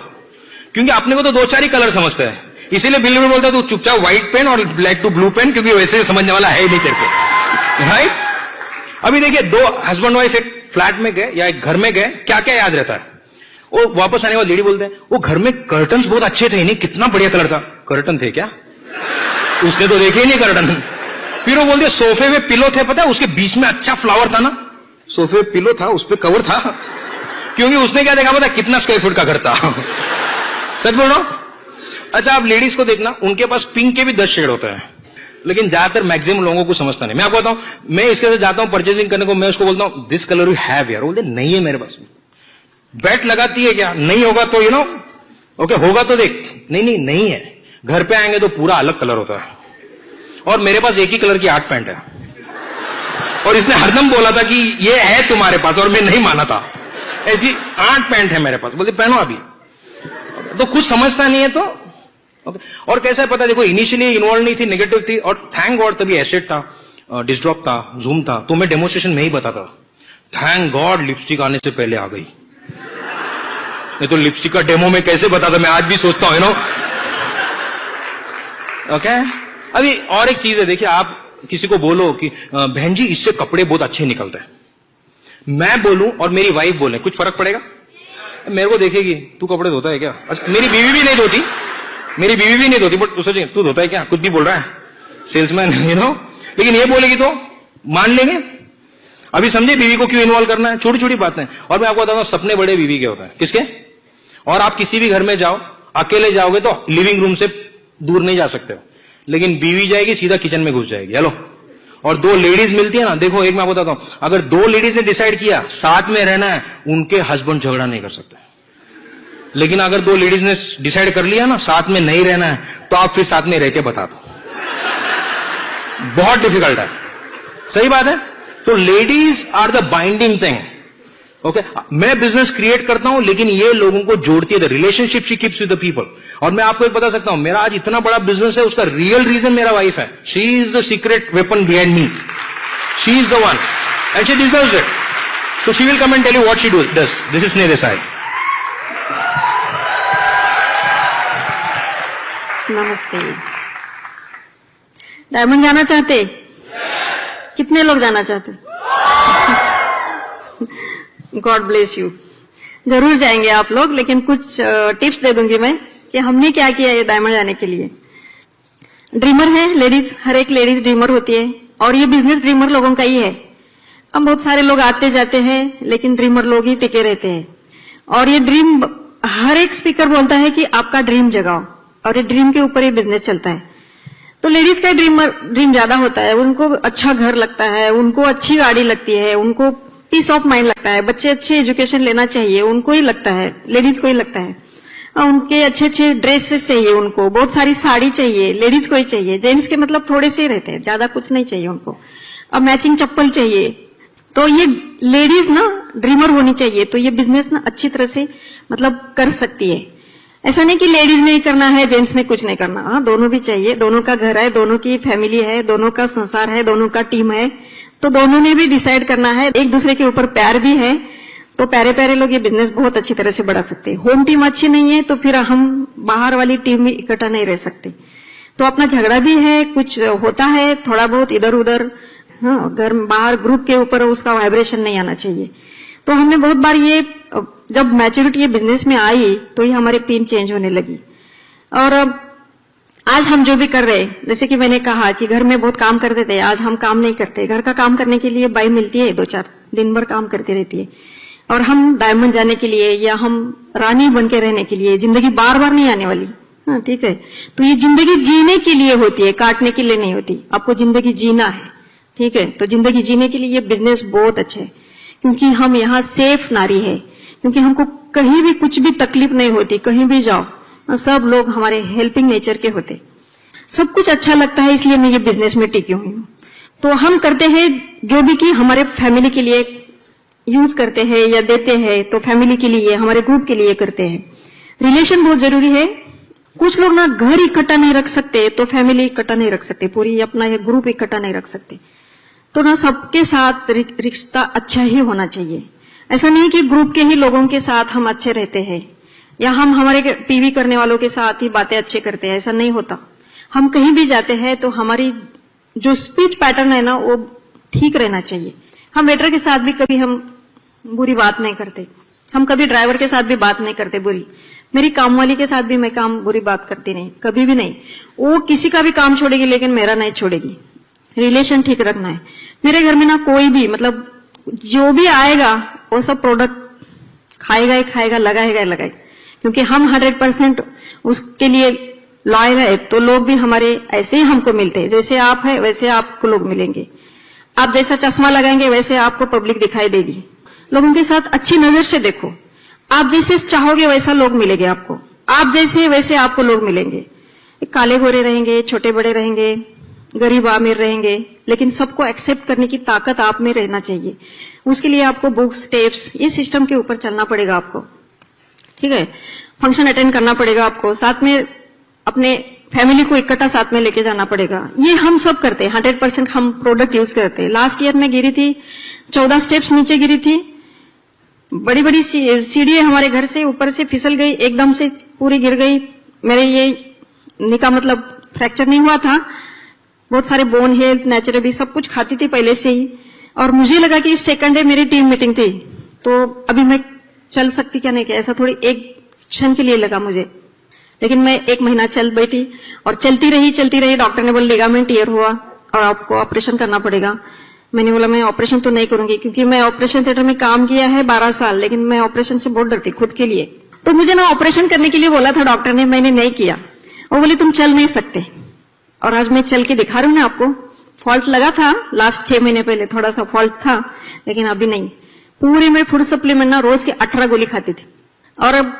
क्योंकि अपने को तो 2-4 ही कलर समझते हैं, इसीलिए बिल्ली में बोलता है तू चुपचाप व्हाइट पेन और ब्लैक टू ब्लू पेन, क्योंकि वैसे समझने वाला है ही नहीं तेरे को. राइट? अभी देखिए, 2 हस्बैंड वाइफ एक फ्लैट में गए या एक घर में गए, क्या क्या याद रहता है? वो वापस आने वाली लेडी बोलते हैं, वो घर में कर्टन्स बहुत अच्छे थे, नहीं कितना बढ़िया कलर था. कर्टन थे क्या? उसने तो देखे ही नहीं कर्टन. फिर वो बोलते सोफे पे पिलो थे, पता है उसके बीच में अच्छा फ्लावर था ना, सोफे पे पिलो था, उस पे कवर था, क्योंकि उसने क्या देखा पता कितना स्क्वायर फुट का घर था। सच बोल रहा हूं। अच्छा आप लेडीज को देखना, उनके पास पिंक के भी 10 शेड होता है, लेकिन ज्यादातर मैक्सिमम लोगों को समझता नहीं। मैं आपको बताऊं, मैं इसके साथ जाता हूं परचेसिंग करने को, मैं उसको बोलता हूं दिस कलर यू हैव यार, बोलते नहीं है मेरे पास। बैट लगाती है क्या, नहीं होगा तो यू नो ओके, होगा तो देख, नहीं है। घर पे आएंगे तो पूरा अलग कलर होता है, और मेरे पास एक ही कलर की 8 पैंट है, और इसने हरदम बोला था कि ये है तुम्हारे पास, और मैं नहीं माना था। ऐसी 8 पैंट है मेरे पास, बोलते पहनो अभी। तो कुछ समझता नहीं है तो ओके। और कैसा है पता, देखो इनिशियली इन्वॉल्व नहीं थी, नेगेटिव थी, और थैंक गॉड तभी एसेट था, डिस्ड्रॉप था, जूम था, तो मैं डेमोस्ट्रेशन में ही बताता। थैंक गॉड लिपस्टिक आने से पहले आ गई, नहीं तो लिपस्टिक का डेमो में कैसे बताता, मैं आज भी सोचता हूं यू नो। ओके अभी और एक चीज है, देखिए आप किसी को बोलो कि बहन जी इससे कपड़े बहुत अच्छे निकलते हैं, मैं बोलूं और मेरी वाइफ बोले, कुछ फर्क पड़ेगा? मेरे को देखेगी तू कपड़े धोता है क्या? अच्छा मेरी बीवी भी नहीं धोती, बट सोचिए तू धोता है क्या, कुछ भी बोल रहा है सेल्समैन यू नो। लेकिन ये बोलेगी तो मान लेंगे। अभी समझे बीवी को क्यों इन्वॉल्व करना है, छोटी छोटी बातें। और मैं आपको बताऊंगा सपने बड़े बीवी के होते हैं, किसके? और आप किसी भी घर में जाओ, अकेले जाओगे तो लिविंग रूम से दूर नहीं जा सकते हो, लेकिन बीवी जाएगी सीधा किचन में घुस जाएगी। हेलो, और 2 लेडीज मिलती है ना, देखो एक मैं आपको बताता हूं, अगर 2 लेडीज ने डिसाइड किया साथ में रहना है, उनके हस्बैंड झगड़ा नहीं कर सकते। लेकिन अगर 2 लेडीज ने डिसाइड कर लिया ना साथ में नहीं रहना है, तो आप फिर साथ में रह के बता दो, बहुत डिफिकल्ट है। सही बात है। तो ladies are the binding thing. Okay मैं बिजनेस क्रिएट करता हूं, लेकिन ये लोगों को जोड़ती है, the relationship she keeps with the people. और मैं आपको एक बता सकता हूं, मेरा आज इतना बड़ा बिजनेस है, उसका रियल रीजन मेरा वाइफ है। She is the secret weapon behind me, she is the one and she deserves it. So she will come and tell you what she does. This is Sneh Desai. नमस्ते। Diamond जाना चाहते? कितने लोग जाना चाहते? God bless you. जरूर जाएंगे आप लोग, लेकिन कुछ टिप्स दे दूंगी मैं कि हमने क्या किया है डायमंड जाने के लिए। ड्रीमर है लेडीज, हर एक लेडीज ड्रीमर होती है, और ये बिजनेस ड्रीमर लोगों का ही है। अब बहुत सारे लोग आते जाते हैं, लेकिन ड्रीमर लोग ही टिके रहते हैं। और ये ड्रीम, हर एक स्पीकर बोलता है कि आपका ड्रीम जगाओ, और ये ड्रीम के ऊपर ही बिजनेस चलता है। तो लेडीज का ड्रीम ज्यादा होता है, उनको अच्छा घर लगता है, उनको अच्छी गाड़ी लगती है, उनको पीस ऑफ माइंड लगता है, बच्चे अच्छे एजुकेशन लेना चाहिए, उनको ही लगता है, लेडीज को ही लगता है। उनके अच्छे अच्छे ड्रेसेस चाहिए, उनको बहुत सारी साड़ी चाहिए, लेडीज को ही चाहिए। जेंट्स के मतलब थोड़े से ही रहते हैं, ज्यादा कुछ नहीं चाहिए उनको। अब मैचिंग चप्पल चाहिए। तो ये लेडीज ना ड्रीमर होनी चाहिए, तो ये बिजनेस ना अच्छी तरह से मतलब कर सकती है। ऐसा नहीं कि लेडीज ने ही करना है, जेंट्स ने कुछ नहीं करना। हाँ, दोनों भी चाहिए, दोनों का घर है, दोनों की फैमिली है, दोनों का संसार है, दोनों का टीम है, तो दोनों ने भी डिसाइड करना है। एक दूसरे के ऊपर प्यार भी है, तो प्यारे प्यारे लोग ये बिजनेस बहुत अच्छी तरह से बढ़ा सकते हैं। होम टीम अच्छी नहीं है तो फिर हम बाहर वाली टीम में इकट्ठा नहीं रह सकते। तो अपना झगड़ा भी है, कुछ होता है थोड़ा बहुत इधर उधर, हाँ, घर बाहर ग्रुप के ऊपर उसका वाइब्रेशन नहीं आना चाहिए। तो हमने बहुत बार ये, जब मैच्योरिटी ये बिजनेस में आई तो ये हमारी टीम चेंज होने लगी। और आज हम जो भी कर रहे हैं, जैसे कि मैंने कहा कि घर में बहुत काम करते थे, आज हम काम नहीं करते। घर का काम करने के लिए बाई मिलती है 2-4 दिन भर काम करती रहती है, और हम डायमंड जाने के लिए या हम रानी बन के रहने के लिए, जिंदगी बार बार नहीं आने वाली। हाँ ठीक है, तो ये जिंदगी जीने के लिए होती है, काटने के लिए नहीं होती। आपको जिंदगी जीना है, ठीक है। तो जिंदगी जीने के लिए ये बिजनेस बहुत अच्छा है, क्योंकि हम यहाँ सेफ नारी है, क्योंकि हमको कहीं भी कुछ भी तकलीफ नहीं होती। कहीं भी जाओ सब लोग हमारे हेल्पिंग नेचर के होते, सब कुछ अच्छा लगता है, इसलिए मैं ये बिजनेस में टिकी हुई हूँ। तो हम करते हैं जो भी कि हमारे फैमिली के लिए यूज करते हैं या देते हैं, तो फैमिली के लिए, हमारे ग्रुप के लिए करते हैं। रिलेशन बहुत जरूरी है। कुछ लोग ना घर इकट्ठा नहीं रख सकते, तो फैमिली इकट्ठा नहीं रख सकते, पूरी अपना ये ग्रुप इकट्ठा नहीं रख सकते। तो ना सबके साथ रिश्ता अच्छा ही होना चाहिए। ऐसा नहीं कि ग्रुप के ही लोगों के साथ हम अच्छे रहते हैं या हम हमारे टीवी करने वालों के साथ ही बातें अच्छे करते हैं, ऐसा नहीं होता। हम कहीं भी जाते हैं तो हमारी जो स्पीच पैटर्न है ना वो ठीक रहना चाहिए। हम वेटर के साथ भी कभी हम बुरी बात नहीं करते, हम कभी ड्राइवर के साथ भी बात नहीं करते बुरी। मेरी काम वाली के साथ भी मैं बुरी बात करती नहीं, कभी भी नहीं। वो किसी का भी काम छोड़ेगी लेकिन मेरा नहीं छोड़ेगी, रिलेशन ठीक रखना है। मेरे घर में ना कोई भी मतलब जो भी आएगा वो सब प्रोडक्ट खाएगा ही खाएगा, लगाएगा ही लगाएगा, क्योंकि हम 100% उसके लिए लॉयल है। तो लोग भी हमारे ऐसे ही हमको मिलते हैं, जैसे आप है वैसे आपको लोग मिलेंगे। आप जैसा चश्मा लगाएंगे वैसे आपको पब्लिक दिखाई देगी। लोगों के साथ अच्छी नजर से देखो, आप जैसे चाहोगे वैसा लोग मिलेंगे आपको, आप जैसे वैसे आपको लोग मिलेंगे। काले गोरे रहेंगे, छोटे बड़े रहेंगे, गरीब अमीर रहेंगे, लेकिन सबको एक्सेप्ट करने की ताकत आप में रहना चाहिए। उसके लिए आपको बुक्स, टेप्स, ये सिस्टम के ऊपर चलना पड़ेगा आपको, ठीक है। फंक्शन अटेंड करना पड़ेगा आपको, साथ में अपने फैमिली को इकट्ठा साथ में लेके जाना पड़ेगा। ये हम सब करते हैं, 100% हम प्रोडक्ट यूज करते हैं। लास्ट ईयर में गिरी थी, 14 स्टेप्स नीचे गिरी थी, बड़ी बड़ी सीढ़ी हमारे घर से ऊपर से फिसल गई, एकदम से पूरी गिर गई। मेरे ये नी का मतलब फ्रैक्चर नहीं हुआ था, बहुत सारे बोन हेल्थ नेचुरली सब कुछ खाती थी पहले से ही, और मुझे लगा कि सेकंड डे मेरी टीम मीटिंग थी तो अभी मैं चल सकती क्या नहीं, क्या ऐसा थोड़ी एक क्षण के लिए लगा मुझे। लेकिन मैं 1 महीना चल बैठी और चलती रही। डॉक्टर ने बोला लिगामेंट टियर हुआ और आपको ऑपरेशन करना पड़ेगा। मैंने बोला मैं ऑपरेशन तो नहीं करूंगी, क्योंकि मैं ऑपरेशन थिएटर में काम किया है 12 साल, लेकिन मैं ऑपरेशन से बहुत डरती खुद के लिए। तो मुझे ना ऑपरेशन करने के लिए बोला था डॉक्टर ने, मैंने नहीं किया। वो बोले तुम चल नहीं सकते, और आज मैं चल के दिखा रही हूँ ना आपको। फॉल्ट लगा था लास्ट 6 महीने पहले, थोड़ा सा फॉल्ट था, लेकिन अभी नहीं। पूरी मैं फूड सप्लीमेंट ना रोज के 18 गोली खाती थी। और अब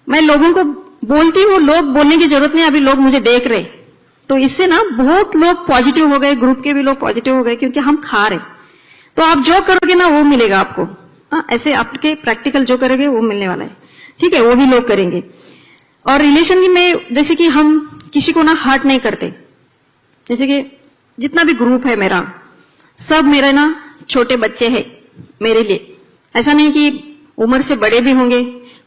मैं लोगों को बोलती हूँ, लोग बोलने की जरूरत नहीं, अभी लोग मुझे देख रहे, तो इससे ना बहुत लोग पॉजिटिव हो गए, ग्रुप के भी लोग पॉजिटिव हो गए, क्योंकि हम खा रहे। तो आप जो करोगे ना वो मिलेगा आपको, ऐसे आपके प्रैक्टिकल जो करोगे वो मिलने वाला है, ठीक है, वो भी लोग करेंगे। और रिलेशन में जैसे कि हम किसी को ना हर्ट नहीं करते, जैसे कि जितना भी ग्रुप है मेरा, सब मेरे ना छोटे बच्चे हैं मेरे लिए। ऐसा नहीं कि उम्र से बड़े भी होंगे,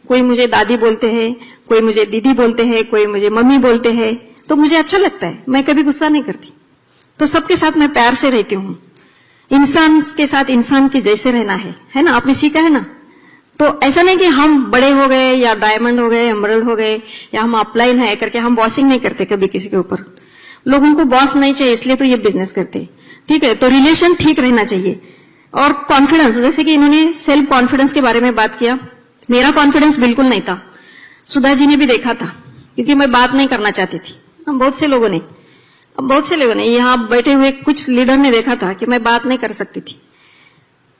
कोई मुझे दादी बोलते हैं, कोई मुझे दीदी बोलते हैं, कोई मुझे मम्मी बोलते हैं, तो मुझे अच्छा लगता है, मैं कभी गुस्सा नहीं करती। तो सबके साथ मैं प्यार से रहती हूँ। इंसान के साथ इंसान के जैसे रहना है ना, आपने सीखा है ना। तो ऐसा नहीं कि हम बड़े हो गए या डायमंड हो गए, एमरल्ड हो गए, या हम अपलाइन है करके हम बॉसिंग नहीं करते कभी किसी के ऊपर। लोगों को बॉस नहीं चाहिए, इसलिए तो ये बिजनेस करते, ठीक है। तो रिलेशन ठीक रहना चाहिए। और कॉन्फिडेंस, जैसे कि इन्होंने सेल्फ कॉन्फिडेंस के बारे में बात किया, मेरा कॉन्फिडेंस बिल्कुल नहीं था। सुधा जी ने भी देखा था, क्योंकि मैं बात नहीं करना चाहती थी। बहुत से लोगों ने यहाँ बैठे हुए कुछ लीडर ने देखा था कि मैं बात नहीं कर सकती थी,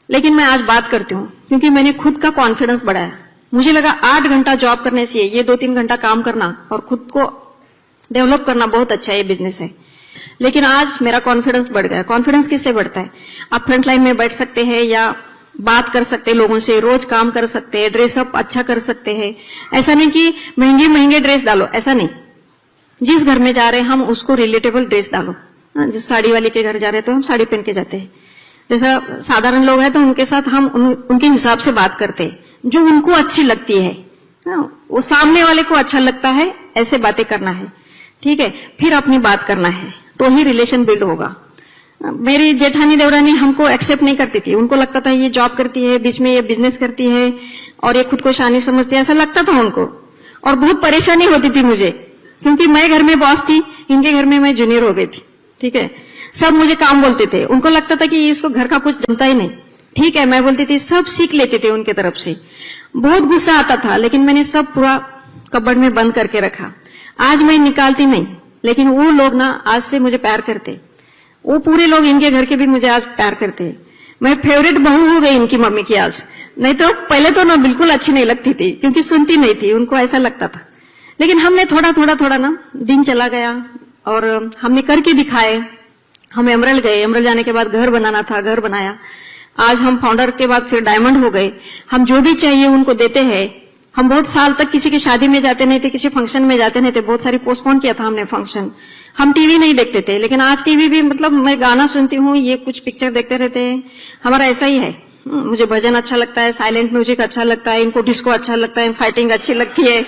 लेकिन मैं आज बात करती हूँ, क्योंकि मैंने खुद का कॉन्फिडेंस बढ़ाया। मुझे लगा 8 घंटा जॉब करने से ये 2-3 घंटा काम करना और खुद को डेवलप करना बहुत अच्छा है, ये बिजनेस है। लेकिन आज मेरा कॉन्फिडेंस बढ़ गया। कॉन्फिडेंस किससे बढ़ता है? आप फ्रंट लाइन में बैठ सकते हैं या बात कर सकते हैं लोगों से, रोज काम कर सकते हैं, ड्रेसअप अच्छा कर सकते हैं। ऐसा नहीं कि महंगे ड्रेस डालो, ऐसा नहीं। जिस घर में जा रहे हैं हम उसको रिलेटेबल ड्रेस डालो। जिस साड़ी वाले के घर जा रहे हैं तो हम साड़ी पहन के जाते हैं। जैसा साधारण लोग हैं तो उनके साथ हम उनके हिसाब से बात करते हैं, जो उनको अच्छी लगती है, वो सामने वाले को अच्छा लगता है, ऐसे बातें करना है, ठीक है। फिर अपनी बात करना है, तो ही रिलेशन बिल्ड होगा। मेरी जेठानी देवरानी हमको एक्सेप्ट नहीं करती थी, उनको लगता था ये जॉब करती है, बीच में ये बिजनेस करती है और ये खुद को शानी समझती है, ऐसा लगता था उनको। और बहुत परेशानी होती थी मुझे, क्योंकि मैं घर में बॉस थी, इनके घर में मैं जूनियर हो गई थी, ठीक है। सब मुझे काम बोलते थे, उनको लगता था कि इसको घर का कुछ जमता ही नहीं, ठीक है। मैं बोलती थी, सब सीख लेते थे उनके तरफ से। बहुत गुस्सा आता था, लेकिन मैंने सब पूरा कबर्ड में बंद करके रखा। आज मैं निकालती नहीं, लेकिन वो लोग ना आज से मुझे प्यार करते। वो पूरे लोग इनके घर के भी मुझे आज प्यार करते हैं। मैं फेवरेट बहू हो गई इनकी मम्मी की आज। नहीं तो पहले तो ना बिल्कुल अच्छी नहीं लगती थी, क्योंकि सुनती नहीं थी, उनको ऐसा लगता था। लेकिन हमने थोड़ा ना दिन चला गया और हमने करके दिखाए। हम एमरल्ड गए, एमरल्ड जाने के बाद घर बनाना था, घर बनाया। आज हम फाउंडर के बाद फिर डायमंड हो गए। हम जो भी चाहिए उनको देते हैं। हम बहुत साल तक किसी की शादी में जाते नहीं थे, किसी फंक्शन में जाते नहीं थे, बहुत सारी पोस्टपोन किया था हमने फंक्शन। हम टीवी नहीं देखते थे, लेकिन आज टीवी भी मतलब मैं गाना सुनती हूँ, ये कुछ पिक्चर देखते रहते हैं। हमारा ऐसा ही है। मुझे भजन अच्छा लगता है, साइलेंट म्यूजिक अच्छा लगता है, इनको डिस्को अच्छा लगता है, फाइटिंग अच्छी लगती है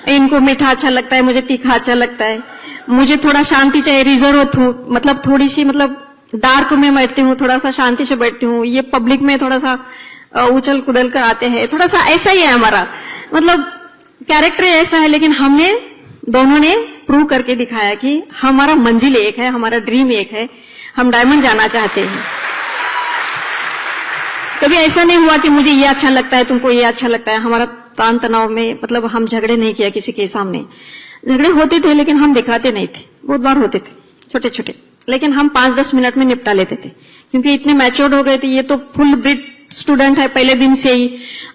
इनको मीठा अच्छा लगता है, मुझे तीखा अच्छा लगता है। मुझे थोड़ा शांति चाहिए, रिजर्व हूँ, मतलब थोड़ी सी मतलब डार्क में बैठती हूँ, थोड़ा सा शांति से बैठती हूँ। ये पब्लिक में थोड़ा सा उछल कुदल कर आते हैं, थोड़ा सा ऐसा ही है हमारा, मतलब कैरेक्टर ऐसा है। लेकिन हमने दोनों ने प्रूव करके दिखाया कि हमारा मंजिल एक है, हमारा ड्रीम एक है, हम डायमंड जाना चाहते हैं। कभी ऐसा नहीं हुआ कि मुझे ये अच्छा लगता है, तुमको ये अच्छा लगता है। हमारा तान तनाव में मतलब हम झगड़े नहीं किया किसी के सामने। झगड़े होते थे लेकिन हम दिखाते नहीं थे, बहुत बार होते थे छोटे छोटे, लेकिन हम 5-10 मिनट में निपटा लेते थे, क्योंकि इतने मैच्योर्ड हो गए थे। ये तो फुल ब्रिड स्टूडेंट है, पहले दिन से ही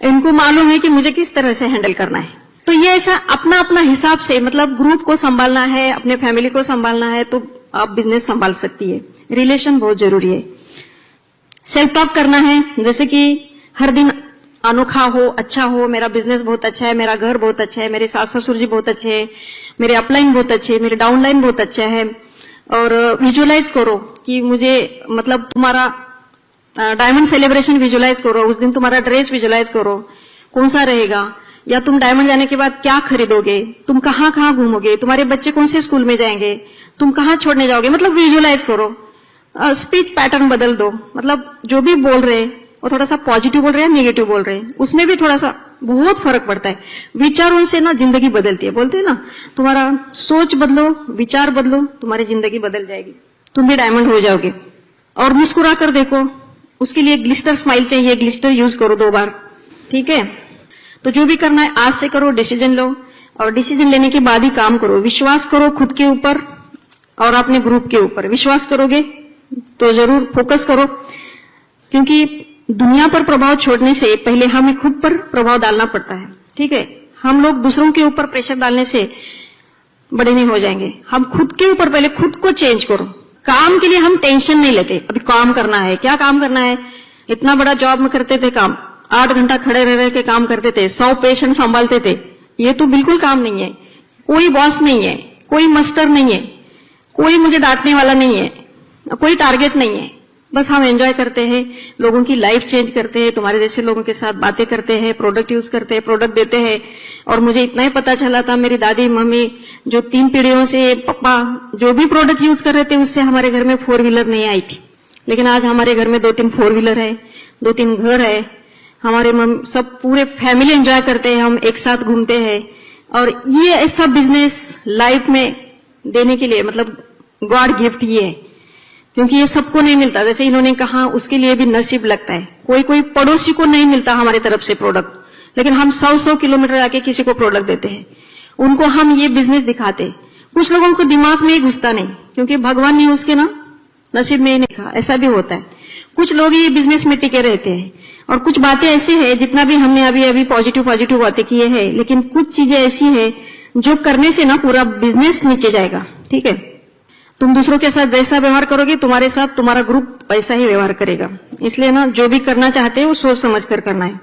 इनको मालूम है कि मुझे किस तरह से हैंडल करना है। तो ये ऐसा अपना अपना हिसाब से, मतलब ग्रुप को संभालना है, अपने फैमिली को संभालना है, तो आप बिजनेस संभाल सकती है। रिलेशन बहुत जरूरी है। सेल्फ टॉक करना है, जैसे कि हर दिन अनोखा हो, अच्छा हो, मेरा बिजनेस बहुत अच्छा है, मेरा घर बहुत अच्छा है, मेरे सास ससुर जी बहुत अच्छे हैं, मेरे अपलाइन बहुत अच्छे हैं, मेरे डाउनलाइन बहुत अच्छा है। और विजुअलाइज करो कि मुझे मतलब तुम्हारा डायमंड सेलिब्रेशन विजुअलाइज करो, उस दिन तुम्हारा ड्रेस विजुअलाइज करो कौन सा रहेगा, या तुम डायमंड जाने के बाद क्या खरीदोगे, तुम कहाँ कहाँ घूमोगे, तुम्हारे बच्चे कौन से स्कूल में जाएंगे, तुम कहाँ छोड़ने जाओगे, मतलब विजुअलाइज करो। स्पीच पैटर्न बदल दो, मतलब जो भी बोल रहे वो थोड़ा सा पॉजिटिव बोल रहे हैं, नेगेटिव बोल रहे हैं, उसमें भी थोड़ा सा बहुत फर्क पड़ता है। विचारों से ना जिंदगी बदलती है, बोलते हैं ना, तुम्हारा सोच बदलो, विचार बदलो, तुम्हारी जिंदगी बदल जाएगी, तुम भी डायमंड हो जाओगे। और मुस्कुरा कर देखो, उसके लिए ग्लिस्टर स्माइल चाहिए, ग्लिस्टर यूज करो 2 बार, ठीक है। तो जो भी करना है आज से करो, डिसीजन लो, और डिसीजन लेने के बाद ही काम करो। विश्वास करो खुद के ऊपर और अपने ग्रुप के ऊपर। विश्वास करोगे तो जरूर फोकस करो, क्योंकि दुनिया पर प्रभाव छोड़ने से पहले हमें खुद पर प्रभाव डालना पड़ता है, ठीक है। हम लोग दूसरों के ऊपर प्रेशर डालने से बड़े नहीं हो जाएंगे। हम खुद के ऊपर पहले खुद को चेंज करो। काम के लिए हम टेंशन नहीं लेते, अभी काम करना है, क्या काम करना है, इतना बड़ा जॉब में करते थे काम, 8 घंटा खड़े रह के काम करते थे, 100 पेशेंट संभालते थे, ये तो बिल्कुल काम नहीं है। कोई बॉस नहीं है, कोई मास्टर नहीं है, कोई मुझे डांटने वाला नहीं है, कोई टारगेट नहीं है, बस हम एंजॉय करते हैं, लोगों की लाइफ चेंज करते हैं, तुम्हारे जैसे लोगों के साथ बातें करते हैं, प्रोडक्ट यूज करते हैं, प्रोडक्ट देते हैं। और मुझे इतना ही पता चला था, मेरी दादी मम्मी जो 3 पीढ़ियों से पापा जो भी प्रोडक्ट यूज कर रहे थे, उससे हमारे घर में 4 व्हीलर नहीं आई थी, लेकिन आज हमारे घर में 2-3 4 व्हीलर है, 2-3 घर है, हमारे सब पूरे फैमिली एंजॉय करते हैं, हम एक साथ घूमते हैं। और ये ऐसा बिजनेस लाइफ में देने के लिए मतलब गॉड गिफ्ट ये है, क्योंकि ये सबको नहीं मिलता। जैसे इन्होंने कहा, उसके लिए भी नसीब लगता है। कोई कोई पड़ोसी को नहीं मिलता हमारी तरफ से प्रोडक्ट, लेकिन हम 100-100 किलोमीटर आके किसी को प्रोडक्ट देते हैं, उनको हम ये बिजनेस दिखाते। कुछ लोगों को दिमाग में ही घुसता नहीं, क्योंकि भगवान ने उसके ना नसीब में ही नहीं लिखा, ऐसा भी होता है। कुछ लोग ये बिजनेस में टिके रहते हैं, और कुछ बातें ऐसी है, जितना भी हमने अभी पॉजिटिव बातें किए हैं, लेकिन कुछ चीजें ऐसी है जो करने से ना पूरा बिजनेस नीचे जाएगा, ठीक है। तुम दूसरों के साथ जैसा व्यवहार करोगे, तुम्हारे साथ तुम्हारा ग्रुप वैसा ही व्यवहार करेगा। इसलिए ना जो भी करना चाहते हो वो सोच समझ कर करना है,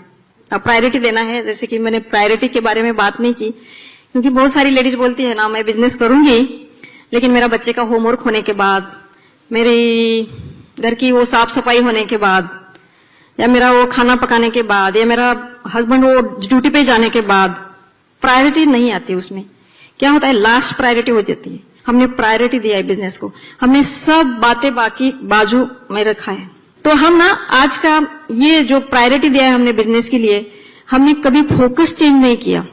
अब प्रायोरिटी देना है। जैसे कि मैंने प्रायोरिटी के बारे में बात नहीं की, क्योंकि बहुत सारी लेडीज बोलती है ना, मैं बिजनेस करूंगी लेकिन मेरा बच्चे का होमवर्क होने के बाद, मेरी घर की वो साफ सफाई होने के बाद, या मेरा वो खाना पकाने के बाद, या मेरा हस्बैंड वो ड्यूटी पे जाने के बाद, प्रायोरिटी नहीं आती। उसमें क्या होता है, लास्ट प्रायोरिटी हो जाती है। हमने प्रायोरिटी दिया है बिजनेस को, हमने सब बातें बाकी बाजू में रखा है। तो हम ना आज का ये जो प्रायोरिटी दिया है हमने बिजनेस के लिए, हमने कभी फोकस चेंज नहीं किया।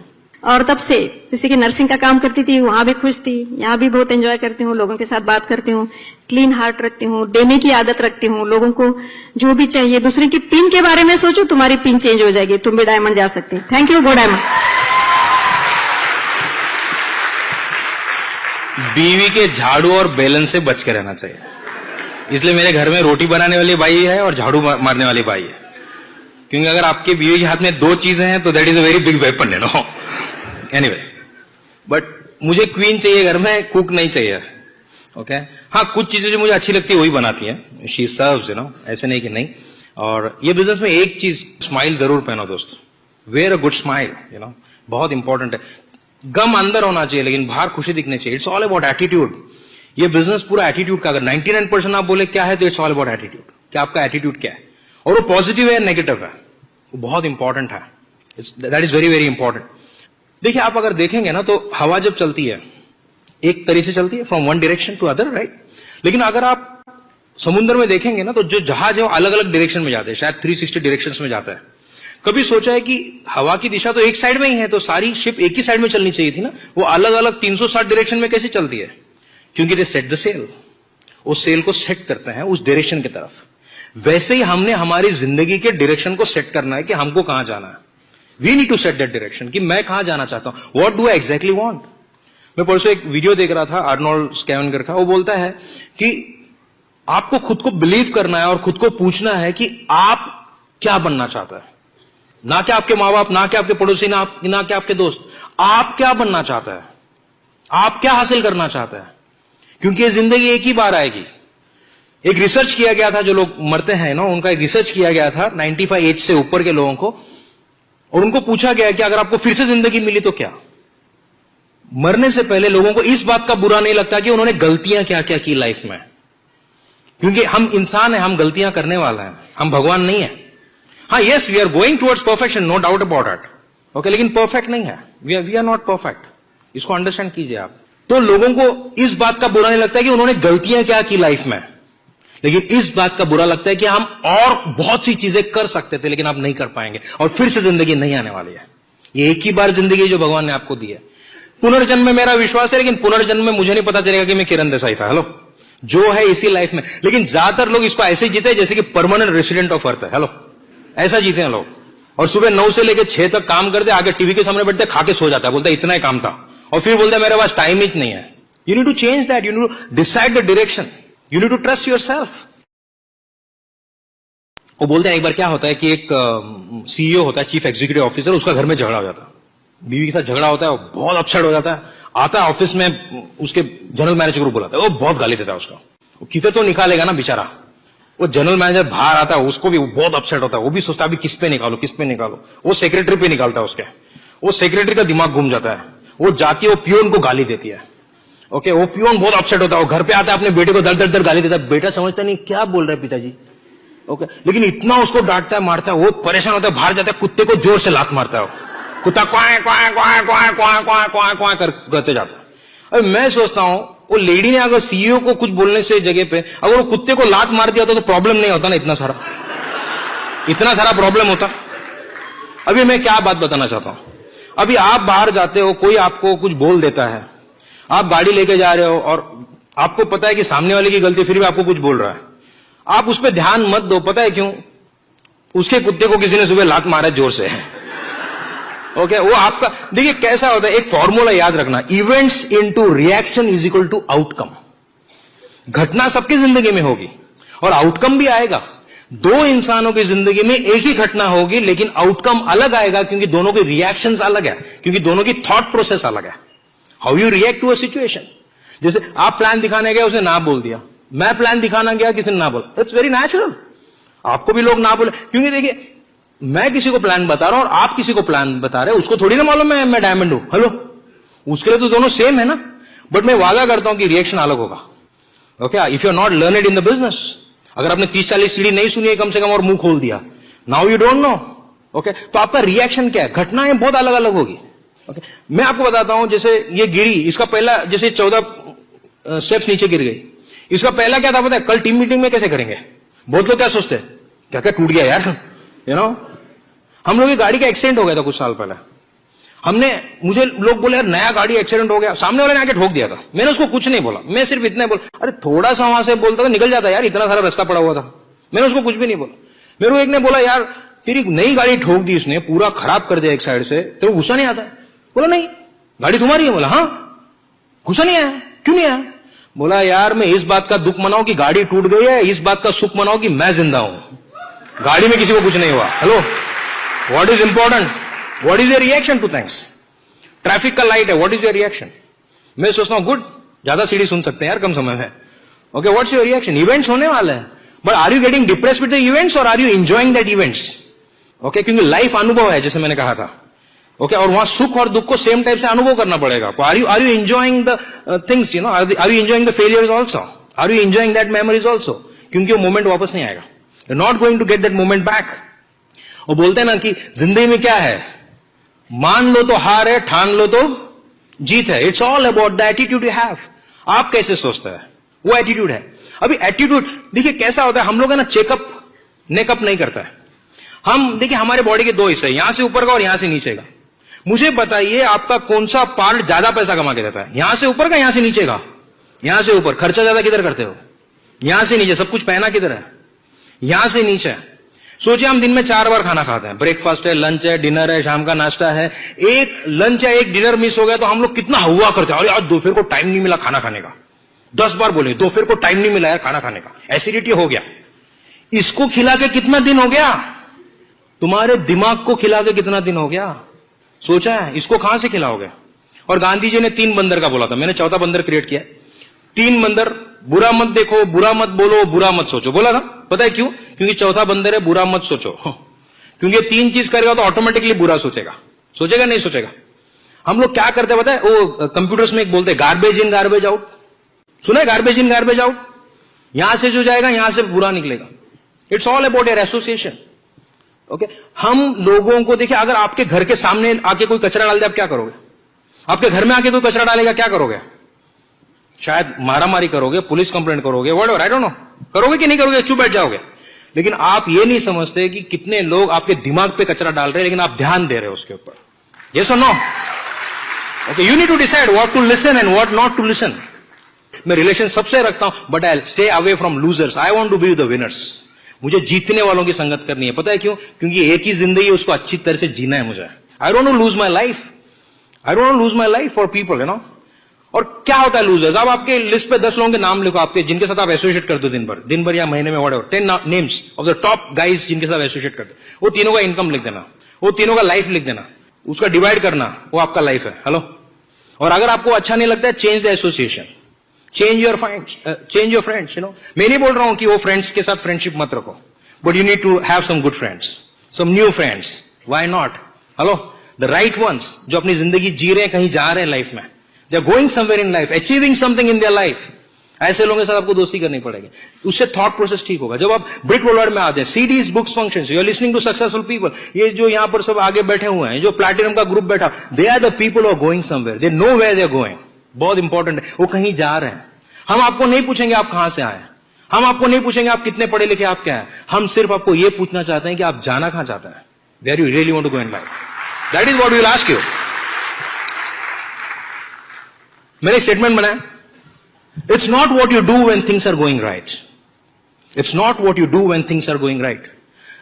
और तब से जैसे कि नर्सिंग का काम करती थी, वहां भी खुश थी, यहाँ भी बहुत एंजॉय करती हूँ, लोगों के साथ बात करती हूँ, क्लीन हार्ट रखती हूँ, देने की आदत रखती हूँ, लोगों को जो भी चाहिए। दूसरे की पिन के बारे में सोचो, तुम्हारी पिन चेंज हो जाएगी, तुम भी डायमंड जा सकते। Thank you, go diamond. बीवी के झाड़ू और बेलन से बच के रहना चाहिए, इसलिए मेरे घर में रोटी बनाने वाली बाई है और झाड़ू मारने वाली बाई है, क्योंकि अगर आपके बीवी के हाथ में 2 चीजें हैं तो that is a very big weapon, you know. Anyway, but मुझे क्वीन चाहिए घर में, कुक नहीं चाहिए, ओके। हाँ, कुछ चीजें जो मुझे अच्छी लगती है वही बनाती है, शी सर्व्स, यू नो, ऐसे नहीं कि नहीं। और ये बिजनेस में एक चीज, स्माइल जरूर पहनो दोस्त, wear a good smile, you know, बहुत इंपॉर्टेंट है। गम अंदर होना चाहिए लेकिन बाहर खुशी दिखनी चाहिए। It's all about attitude. ये बिजनेस पूरा एटीट्यूड का, अगर 99% आप बोले क्या है, तो इट्स ऑल अबाउट एटीट्यूड, कि आपका एटीट्यूड क्या है, और वो पॉजिटिव है या नेगेटिव है, वो बहुत इंपॉर्टेंट है। That is very very important. देखिए, आप अगर देखेंगे ना, तो हवा जब चलती है एक तरीके से चलती है, from one direction to other, right. लेकिन अगर आप समुद्र में देखेंगे ना, तो जो जहाज है वो अलग अलग डायरेक्शन में जाते हैं, शायद 360 डायरेक्शन में जाता है। कभी सोचा है कि हवा की दिशा तो एक साइड में ही है, तो सारी शिप एक ही साइड में चलनी चाहिए थी ना, वो अलग अलग 360 डायरेक्शन में कैसे चलती है? क्योंकि दे सेट द सेल। वो सेल को सेट करते हैं उस डायरेक्शन की तरफ। वैसे ही हमने हमारी जिंदगी के डायरेक्शन को सेट करना है कि हमको कहां जाना है। We need to set that direction कि मैं कहां जाना चाहता हूं, what do I exactly want. मैं परसों एक वीडियो देख रहा था आर्नोल्ड स्कैवेनगर का, वो बोलता है कि आपको खुद को बिलीव करना है और खुद को पूछना है कि आप क्या बनना चाहता है। ना कि आपके मां बाप, ना कि आपके पड़ोसी, ना कि आपके दोस्त, आप क्या बनना चाहता है, आप क्या हासिल करना चाहता है। क्योंकि ये जिंदगी एक ही बार आएगी। एक रिसर्च किया गया था, जो लोग मरते हैं ना, उनका एक रिसर्च किया गया था 95 एज से ऊपर के लोगों को, और उनको पूछा गया कि अगर आपको फिर से जिंदगी मिली तो क्या। मरने से पहले लोगों को इस बात का बुरा नहीं लगता कि उन्होंने गलतियां क्या क्या की लाइफ में, क्योंकि हम इंसान हैं, हम गलतियां करने वाला हैं, हम भगवान नहीं है। हाँ, yes, we are going towards perfection, no doubt about it, okay, लेकिन परफेक्ट नहीं है। वी आर नॉट परफेक्ट, इसको अंडरस्टैंड कीजिए आप। तो लोगों को इस बात का बुरा नहीं लगता कि उन्होंने गलतियां क्या की लाइफ में, लेकिन इस बात का बुरा लगता है कि हम और बहुत सी चीजें कर सकते थे लेकिन आप नहीं कर पाएंगे, और फिर से जिंदगी नहीं आने वाली है। ये एक ही बार जिंदगी जो भगवान ने आपको दी है। पुनर्जन्म में मेरा विश्वास है, लेकिन पुनर्जन्म में मुझे नहीं पता चलेगा कि मैं किरण देसाई था। हेलो, जो है इसी लाइफ में। लेकिन ज्यादातर लोग इसको ऐसे जीते जैसे कि परमानेंट रेसिडेंट ऑफ अर्थ है। हेलो, ऐसा जीते हैं लोग, और सुबह 9 से लेकर 6 तक काम करते, आगे टीवी के सामने बैठते, खा के सो जाता है, बोलता इतना ही काम था, और फिर बोलता है मेरे पास टाइम ही नहीं है। You need to change that, you need to decide the direction, you need to trust yourself. वो बोलते हैं एक बार क्या होता है कि एक सीईओ होता है, चीफ एग्जीक्यूटिव ऑफिसर, उसका घर में झगड़ा हो जाता है, बीवी के साथ झगड़ा होता है, वो बहुत अपसेट हो जाता है, आता है ऑफिस में, उसके जनरल मैनेजर को बुलाता है, वो बहुत गाली देता है उसको। वो कितने तो निकालेगा ना बेचारा। वो जनरल मैनेजर बाहर आता है, उसको भी बहुत अपसेट होता है, वो भी सोचता है अभी किस पे निकालो, किस पे निकालो। वो सेक्रेटरी पे निकालता है उसके, वो सेक्रेटरी का दिमाग घूम जाता है, वो जाके वो पियोन को गाली देती है। ओके, वो पियोन बहुत अपसेट होता है, वो घर पे आता है, अपने बेटे को दर दर दर गाली देता है। बेटा समझता नहीं क्या बोल रहा है पिताजी, ओके, लेकिन इतना उसको डांटता है, मारता है, वो परेशान होता है, बाहर जाता है, कुत्ते को जोर से लात मारता है, कुत्ता क्वां क्वां क्वां क्वां क्वां क्वां क्वां क्वां करते जाता है। अरे मैं सोचता हूं, वो लेडी ने अगर सीईओ को कुछ बोलने से जगह पे अगर वो कुत्ते को लात मार दिया तो प्रॉब्लम नहीं होता ना, इतना सारा प्रॉब्लम होता। अभी मैं क्या बात बताना चाहता हूं, अभी आप बाहर जाते हो, कोई आपको कुछ बोल देता है, आप गाड़ी लेके जा रहे हो और आपको पता है कि सामने वाले की गलती, फिर भी आपको कुछ बोल रहा है, आप उस पर ध्यान मत दो। पता है क्यों? उसके कुत्ते को किसी ने सुबह लात मारा जोर से। ओके, वो आपका, देखिए कैसा होता है, एक फॉर्मूला याद रखना, events into reaction is equal to outcome. घटना सबकी जिंदगी में होगी और आउटकम भी आएगा। दो इंसानों की जिंदगी में एक ही घटना होगी, लेकिन आउटकम अलग आएगा, क्योंकि दोनों के रिएक्शंस अलग है, क्योंकि दोनों की थॉट प्रोसेस अलग है। How you react to a situation. जैसे आप प्लान दिखाने गए, उसने ना बोल दिया, मैं प्लान दिखाना गया, किसी ने ना बोला, इट्स वेरी नेचुरल। आपको भी लोग ना बोले, क्योंकि देखिए मैं किसी को प्लान बता रहा हूं और आप किसी को प्लान बता रहे हो, उसको थोड़ी ना मालूम है मैं डायमंड हूं। हेलो, उसके लिए तो दोनों सेम है ना, बट मैं वादा करता हूं कि रिएक्शन अलग होगा। Okay, if you are not learned in the business, अगर आपने 30-40 सीढ़ी नहीं सुनी है कम से कम और मुंह खोल दिया, now you don't know, okay, तो आपका रिएक्शन क्या है, घटनाएं बहुत अलग अलग होगी। ओके, मैं आपको बताता हूं, जैसे ये गिरी, इसका पहला जैसे 14 स्टेप्स नीचे गिर गई, इसका पहला क्या था पता है? कल टीम मीटिंग में कैसे करेंगे। बहुत लोग क्या सोचते हैं, क्या क्या टूट गया यार, यू नो। हम लोग की गाड़ी का एक्सीडेंट हो गया था कुछ साल पहले, मुझे लोग बोले यार नया गाड़ी एक्सीडेंट हो गया, सामने वाले ने आके ठोक दिया था, मैंने उसको कुछ नहीं बोला, मैं सिर्फ इतना बोला, अरे थोड़ा सा वहां से बोलता था निकल जाता यार, इतना सारा रास्ता पड़ा हुआ था, मैंने उसको कुछ भी नहीं बोला। मेरे को एक ने बोला यार तेरी नई गाड़ी ठोक दी इसने, पूरा खराब कर दिया एक साइड से, तेरे को गुस्सा नहीं आता? बोला नहीं, गाड़ी तुम्हारी है। बोला हाँ, गुस्सा नहीं आया, क्यों नहीं आया? बोला यार मैं इस बात का दुख मनाऊं कि गाड़ी टूट गई है, इस बात का सुख मनाऊं कि मैं जिंदा हूं, गाड़ी में किसी को कुछ नहीं हुआ। Hello, what is important, what is your reaction two things. Traffic का लाइट है, व्हाट इज योर रिएक्शन। मैं सोचता हूं गुड, ज्यादा सीढ़ी सुन सकते हैं यार कम समय में। Okay, what's your reaction. Events होने वाले हैं, but are you getting depressed with the events और are you enjoying that events. Okay, क्योंकि लाइफ अनुभव है, जैसे मैंने कहा था। ओके, और वहां सुख और दुख को सेम टाइप से अनुभव करना पड़ेगा। Are you enjoying the things, you know, are you enjoying the failures also, are you enjoying that memories also, क्योंकि वो मोमेंट वापस नहीं आएगा, you are not going to get that moment back. वो बोलते हैं ना कि जिंदगी में क्या है, मान लो तो हार है, ठान लो तो जीत है। It's all about the attitude you have. आप कैसे सोचते हैं, वो एटीट्यूड है। अभी एटीट्यूड देखिए कैसा होता है, हम लोग है ना चेकअप नेकअप नहीं करता है। हम देखिए हमारे बॉडी के दो हिस्से, यहां से ऊपर का और यहां से नीचे का। मुझे बताइए आपका कौन सा पार्ट ज्यादा पैसा कमा के देता है, यहां से ऊपर का, यहां से नीचे का? यहां से ऊपर। खर्चा ज्यादा किधर करते हो? यहां से नीचे सब कुछ पहना किधर है? यहां से नीचे। सोचिए हम दिन में 4 बार खाना खाते हैं, ब्रेकफास्ट है, लंच है, डिनर है, शाम का नाश्ता है। एक लंच या एक डिनर मिस हो गया तो हम लोग कितना हुआ करते हैं, अरे यार दोपहर को टाइम नहीं मिला खाना खाने का। 10 बार बोले दोपहर को टाइम नहीं मिला यार खाना खाने का, एसिडिटी हो गया। इसको खिला के कितना दिन हो गया? तुम्हारे दिमाग को खिला के कितना दिन हो गया? सोचा है? इसको कहां से खिलाओगे? और गांधी जी ने 3 बंदर का बोला था, मैंने चौथा बंदर क्रिएट किया। 3 बंदर, बुरा मत देखो, बुरा मत बोलो, बुरा मत सोचो, बोला था। पता है क्यों? क्योंकि चौथा बंदर है बुरा मत सोचो। क्योंकि 3 चीज करेगा तो ऑटोमेटिकली बुरा सोचेगा। सोचेगा नहीं सोचेगा? हम लोग क्या करते हैं पता है? वो कंप्यूटर्स में एक बोलते हैं गार्बेज इन गार्बेज आउट। सुना है गार्बेज इन गार्बेज आउट? यहां से जो जाएगा यहां से बुरा निकलेगा। It's all about your association. Okay, हम लोगों को देखिए, अगर आपके घर के सामने आके कोई कचरा डाल दे आप क्या करोगे? आपके घर में आके कोई कचरा डालेगा क्या करोगे? शायद मारामारी करोगे, पुलिस कंप्लेंट करोगे, व्हाटएवर, आई डोंट नो, करोगे कि नहीं करोगे? चुप बैठ जाओगे। लेकिन आप ये नहीं समझते कि कितने लोग आपके दिमाग पे कचरा डाल रहे हैं, लेकिन आप ध्यान दे रहे हो उसके ऊपर। यस और no? Okay, you need to decide what to listen and what not to listen. मैं रिलेशन सबसे रखता हूं, but I stay away from losers. I want to be the winners. मुझे जीतने वालों की संगत करनी है। पता है क्यों? क्योंकि एक ही जिंदगी है, उसको अच्छी तरह से जीना है मुझे। I don't want to lose my life. I don't want to lose my life for people, you know. और क्या होता है लूजर्स? अब आपके लिस्ट पे 10 लोगों के नाम लिखो, आपके जिनके साथ आप एसोसिएट करते हो दिन भर या महीने में, whatever, 10 names of the top guys जिनके साथ एसोसिएट करते हो। वो तीनों का इनकम लिख देना, वो तीनों का लाइफ लिख देना, उसका डिवाइड करना, वो आपका लाइफ है। हेलो? और अगर आपको अच्छा नहीं लगता है, change the association, change your friends, you know. मैं नहीं बोल रहा हूं कि वो फ्रेंड्स के साथ फ्रेंडशिप मत रखो, but you need to have some good friends, some new friends. Why not? Hello? The right ones, जो अपनी जिंदगी जी रहे हैं, कहीं जा रहे हैं लाइफ में, they are going somewhere in life, achieving something in their life. ऐसे लोगों के साथ आपको दोस्ती करनी पड़ेगी, उससे थॉट प्रोसेस ठीक होगा। जब आप ब्रिट वर्ल्ड में आते हैं, CDs, books, functions, you are listening to successful people. ये जो यहां पर सब आगे बैठे हुए हैं, जो प्लैटिनम का ग्रुप बैठा, they are the people who are going somewhere, they know where they are going. बहुत इंपॉर्टेंट है, वो कहीं जा रहे हैं। हम आपको नहीं पूछेंगे आप कहां से आए, हम आपको नहीं पूछेंगे आप कितने पढ़े लिखे, आप क्या है। हम सिर्फ आपको यह पूछना चाहते हैं कि आप जाना कहां चाहते हैं, where you really want to go in life. That is what we will ask you. मैंने स्टेटमेंट बनाया, it's not what you do when things are going right, it's not what you do when things are going right,